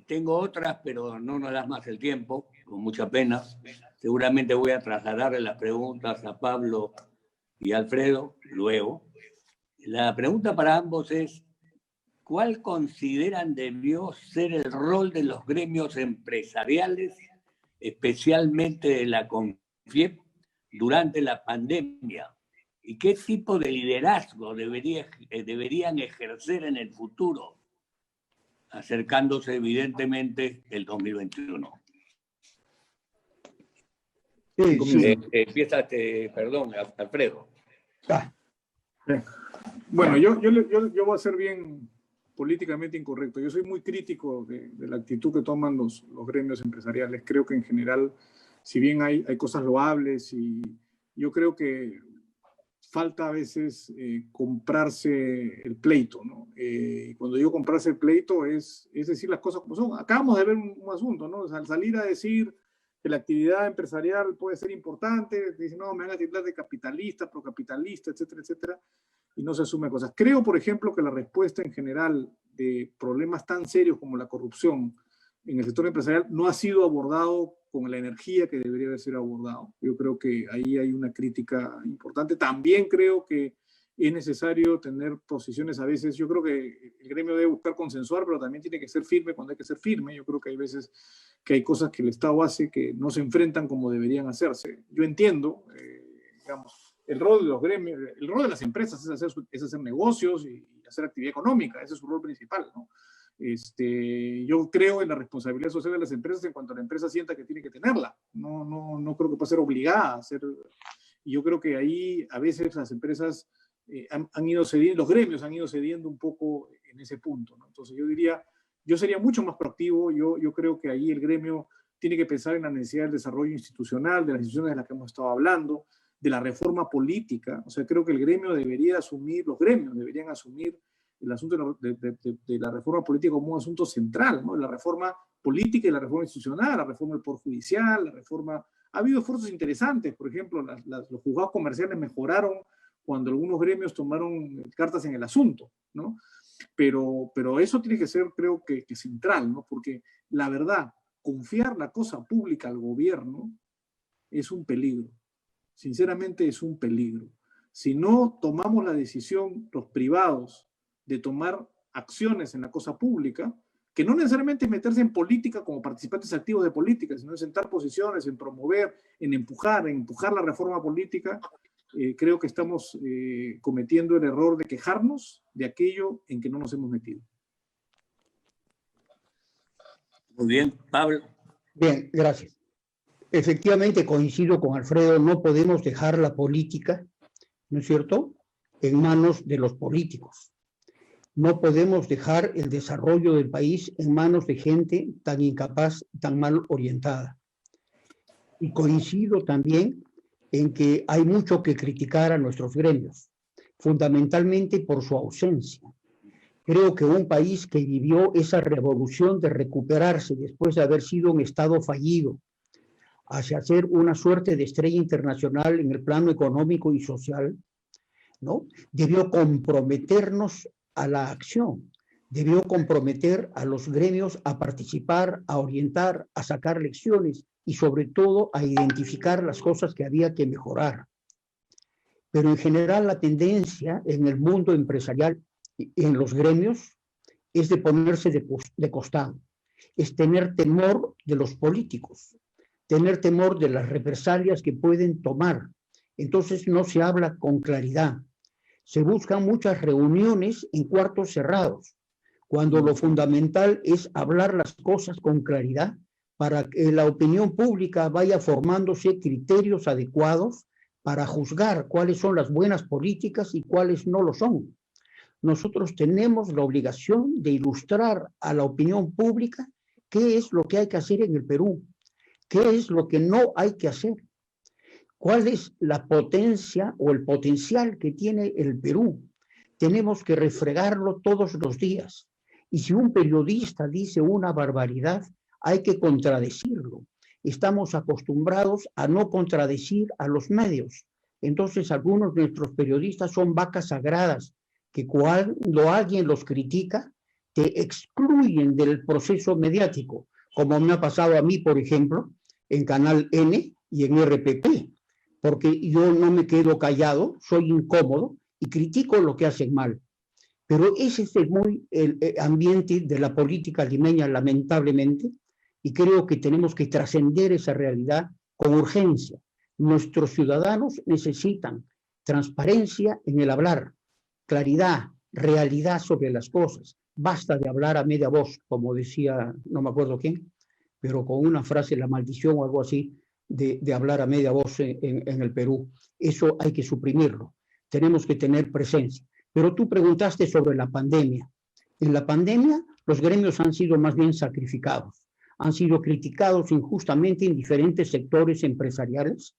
Tengo otras, pero no nos das más el tiempo, con mucha pena. Seguramente voy a trasladarle las preguntas a Pablo y Alfredo luego. La pregunta para ambos es, ¿cuál consideran debió ser el rol de los gremios empresariales, especialmente de la CONFIEP, durante la pandemia? ¿Y qué tipo de liderazgo deberían ejercer en el futuro, acercándose evidentemente el 2021?
Sí.
Empieza, perdón, Alfredo.
Bueno, yo voy a ser bien políticamente incorrecto. Yo soy muy crítico de la actitud que toman los gremios empresariales. Creo que en general, si bien hay cosas loables, y yo creo que falta a veces comprarse el pleito, ¿no? Y cuando digo comprarse el pleito es decir las cosas como son. Acabamos de ver un asunto, ¿no? O sea, al salir a decir que la actividad empresarial puede ser importante, dicen, no, me van a tildar de capitalista, procapitalista, etcétera, etcétera, y no se asume cosas. Creo, por ejemplo, que la respuesta en general de problemas tan serios como la corrupción en el sector empresarial no ha sido abordado con la energía que debería haber sido abordado. Yo creo que ahí hay una crítica importante. También creo que es necesario tener posiciones a veces. Yo creo que el gremio debe buscar consensuar, pero también tiene que ser firme cuando hay que ser firme. Yo creo que hay veces que hay cosas que el Estado hace que no se enfrentan como deberían hacerse. Yo entiendo, digamos, el rol de los gremios, el rol de las empresas es hacer negocios y hacer actividad económica. Ese es su rol principal, ¿no? Yo creo en la responsabilidad social de las empresas en cuanto la empresa sienta que tiene que tenerla. No creo que pueda ser obligada a hacer. Y yo creo que ahí a veces las empresas han ido cediendo, los gremios han ido cediendo un poco en ese punto, ¿no? Entonces yo sería mucho más proactivo. Yo creo que ahí el gremio tiene que pensar en la necesidad del desarrollo institucional, de las instituciones de las que hemos estado hablando, de la reforma política. O sea, creo que el gremio debería asumir, los gremios deberían asumir el asunto de la reforma política como un asunto central, ¿no? La reforma política y la reforma institucional, la reforma del Poder Judicial, la reforma... Ha habido esfuerzos interesantes, por ejemplo, los juzgados comerciales mejoraron cuando algunos gremios tomaron cartas en el asunto, ¿no? Pero eso tiene que ser, creo que central, ¿no? Porque la verdad, confiar la cosa pública al gobierno es un peligro. Sinceramente es un peligro. Si no tomamos la decisión, los privados, de tomar acciones en la cosa pública, que no necesariamente es meterse en política como participantes activos de política, sino en sentar posiciones, en promover, en empujar la reforma política, creo que estamos cometiendo el error de quejarnos de aquello en que no nos hemos metido.
Muy bien, Pablo.
Bien, gracias. Efectivamente, coincido con Alfredo, no podemos dejar la política, ¿no es cierto?, en manos de los políticos. No podemos dejar el desarrollo del país en manos de gente tan incapaz, tan mal orientada. Y coincido también en que hay mucho que criticar a nuestros gremios, fundamentalmente por su ausencia. Creo que un país que vivió esa revolución de recuperarse después de haber sido un Estado fallido, hacia ser una suerte de estrella internacional en el plano económico y social, ¿no?, debió comprometernos a la acción, debió comprometer a los gremios a participar, a orientar, a sacar lecciones y sobre todo a identificar las cosas que había que mejorar. Pero en general la tendencia en el mundo empresarial y en los gremios es de ponerse de costado, es tener temor de los políticos, tener temor de las represalias que pueden tomar. Entonces no se habla con claridad. Se buscan muchas reuniones en cuartos cerrados, cuando lo fundamental es hablar las cosas con claridad para que la opinión pública vaya formándose criterios adecuados para juzgar cuáles son las buenas políticas y cuáles no lo son. Nosotros tenemos la obligación de ilustrar a la opinión pública qué es lo que hay que hacer en el Perú, qué es lo que no hay que hacer, cuál es la potencia o el potencial que tiene el Perú. Tenemos que refregarlo todos los días. Y si un periodista dice una barbaridad, hay que contradecirlo. Estamos acostumbrados a no contradecir a los medios. Entonces, algunos de nuestros periodistas son vacas sagradas, que cuando alguien los critica, te excluyen del proceso mediático, como me ha pasado a mí, por ejemplo, en Canal N y en RPP, porque yo no me quedo callado, soy incómodo y critico lo que hacen mal. Pero ese es el ambiente de la política limeña, lamentablemente, y creo que tenemos que trascender esa realidad con urgencia. Nuestros ciudadanos necesitan transparencia en el hablar, claridad, realidad sobre las cosas. Basta de hablar a media voz, como decía, no me acuerdo quién, pero con una frase, la maldición o algo así, de hablar a media voz en el Perú. Eso hay que suprimirlo. Tenemos que tener presencia. Pero tú preguntaste sobre la pandemia. En la pandemia, los gremios han sido más bien sacrificados. Han sido criticados injustamente en diferentes sectores empresariales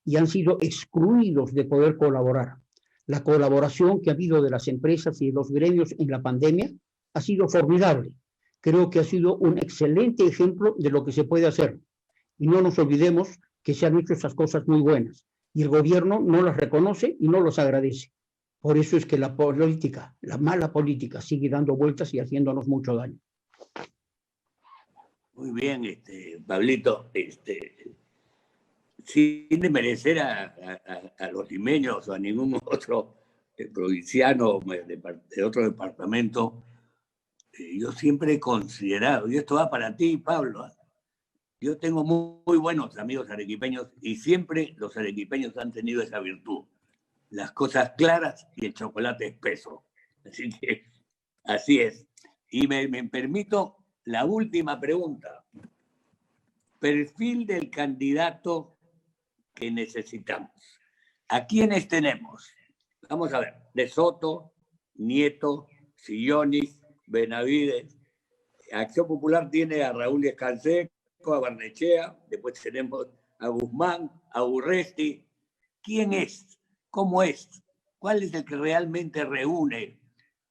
y han sido excluidos de poder colaborar. La colaboración que ha habido de las empresas y de los gremios en la pandemia ha sido formidable. Creo que ha sido un excelente ejemplo de lo que se puede hacer. Y no nos olvidemos que se han hecho esas cosas muy buenas. Y el gobierno no las reconoce y no los agradece. Por eso es que la política, la mala política, sigue dando vueltas y haciéndonos mucho daño.
Muy bien, Pablito. Sin desmerecer a los limeños o a ningún otro provinciano de otro departamento, yo siempre he considerado, y esto va para ti, Pablo, yo tengo muy buenos amigos arequipeños y siempre los arequipeños han tenido esa virtud, las cosas claras y el chocolate espeso. Así que así es. Y me permito la última pregunta. Perfil del candidato que necesitamos. ¿A quiénes tenemos? Vamos a ver. De Soto, Nieto, Sillonis, Benavides. Acción Popular tiene a Raúl Escanseco, a Barnechea, después tenemos a Guzmán, a Urresti. ¿Quién es? ¿Cómo es? ¿Cuál es el que realmente reúne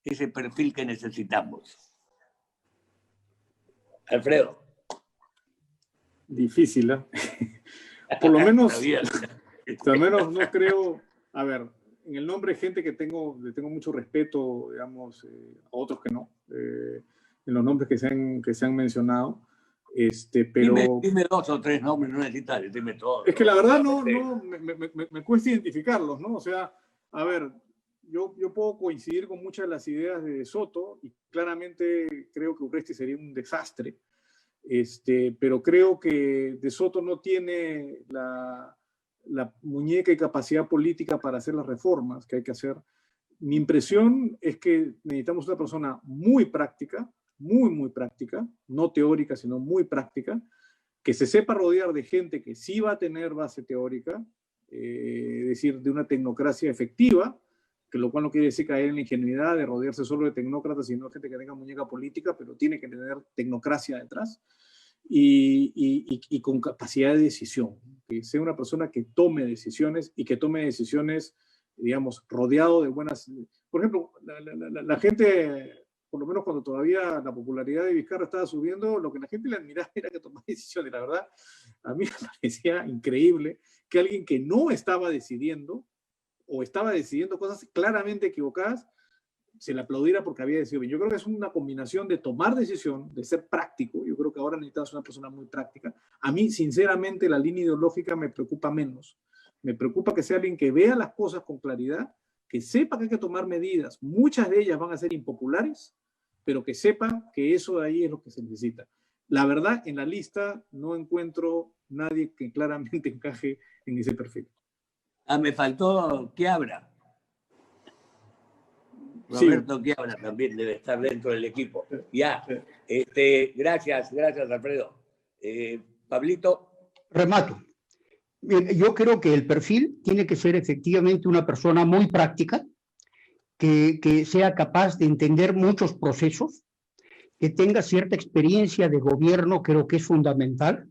ese perfil que necesitamos? Alfredo.
Difícil, ¿eh? Por lo menos no creo, a ver, en el nombre de gente que le tengo mucho respeto, digamos, a otros que no, en los nombres que se han mencionado, pero...
Dime 2 o 3 nombres, no necesitas, dime todo.
Es que la verdad me cuesta identificarlos, ¿no? O sea, a ver, yo puedo coincidir con muchas de las ideas de Soto y claramente creo que Urresti sería un desastre. Pero creo que De Soto no tiene la muñeca y capacidad política para hacer las reformas que hay que hacer. Mi impresión es que necesitamos una persona muy práctica, muy práctica, no teórica, sino muy práctica, que se sepa rodear de gente que sí va a tener base teórica, es decir, de una tecnocracia efectiva, que lo cual no quiere decir caer en la ingenuidad de rodearse solo de tecnócratas, sino gente que tenga muñeca política, pero tiene que tener tecnocracia detrás, y con capacidad de decisión, que sea una persona que tome decisiones y que tome decisiones, digamos, rodeado de buenas... Por ejemplo, la gente, por lo menos cuando todavía la popularidad de Vizcarra estaba subiendo, lo que la gente le admiraba era que tomaba decisiones. La verdad, a mí me parecía increíble que alguien que no estaba decidiendo o estaba decidiendo cosas claramente equivocadas, se le aplaudiera porque había decidido bien. Yo creo que es una combinación de tomar decisión, de ser práctico. Yo creo que ahora necesitamos una persona muy práctica. A mí, sinceramente, la línea ideológica me preocupa menos. Me preocupa que sea alguien que vea las cosas con claridad, que sepa que hay que tomar medidas. Muchas de ellas van a ser impopulares, pero que sepa que eso de ahí es lo que se necesita. La verdad, en la lista no encuentro nadie que claramente encaje en ese perfil.
Me faltó Quiabra. Roberto Quiabra también debe estar dentro del equipo. Ya. Gracias, Alfredo. Pablito.
Remato. Yo creo que el perfil tiene que ser efectivamente una persona muy práctica, que sea capaz de entender muchos procesos, que tenga cierta experiencia de gobierno, creo que es fundamental,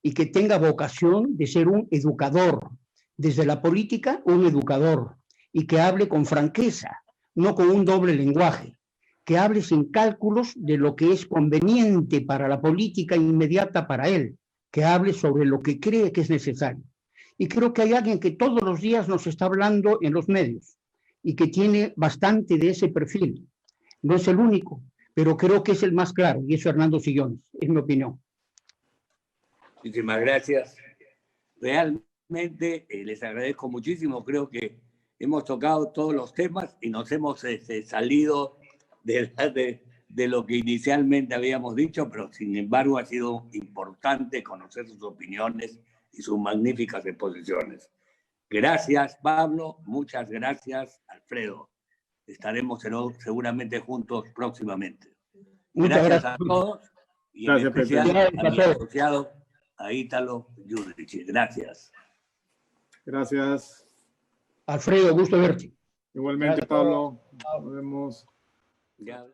y que tenga vocación de ser un educador, desde la política, un educador, y que hable con franqueza, no con un doble lenguaje, que hable sin cálculos de lo que es conveniente para la política inmediata para él, que hable sobre lo que cree que es necesario. Y creo que hay alguien que todos los días nos está hablando en los medios y que tiene bastante de ese perfil. No es el único, pero creo que es el más claro, y es Fernando Sillones, es mi opinión.
Muchísimas gracias. Realmente les agradezco muchísimo. Creo que hemos tocado todos los temas y nos hemos salido de lo que inicialmente habíamos dicho, pero sin embargo ha sido importante conocer sus opiniones y sus magníficas exposiciones. Gracias, Pablo. Muchas gracias, Alfredo. Estaremos seguramente juntos próximamente.
Muchas gracias
a todos y
gracias,
en especial
Pepe.
a mi asociado, a Ítalo Judrich. Gracias.
Gracias.
Alfredo, gusto verte.
Igualmente,
Gracias.
Pablo. Nos vemos.
Ya.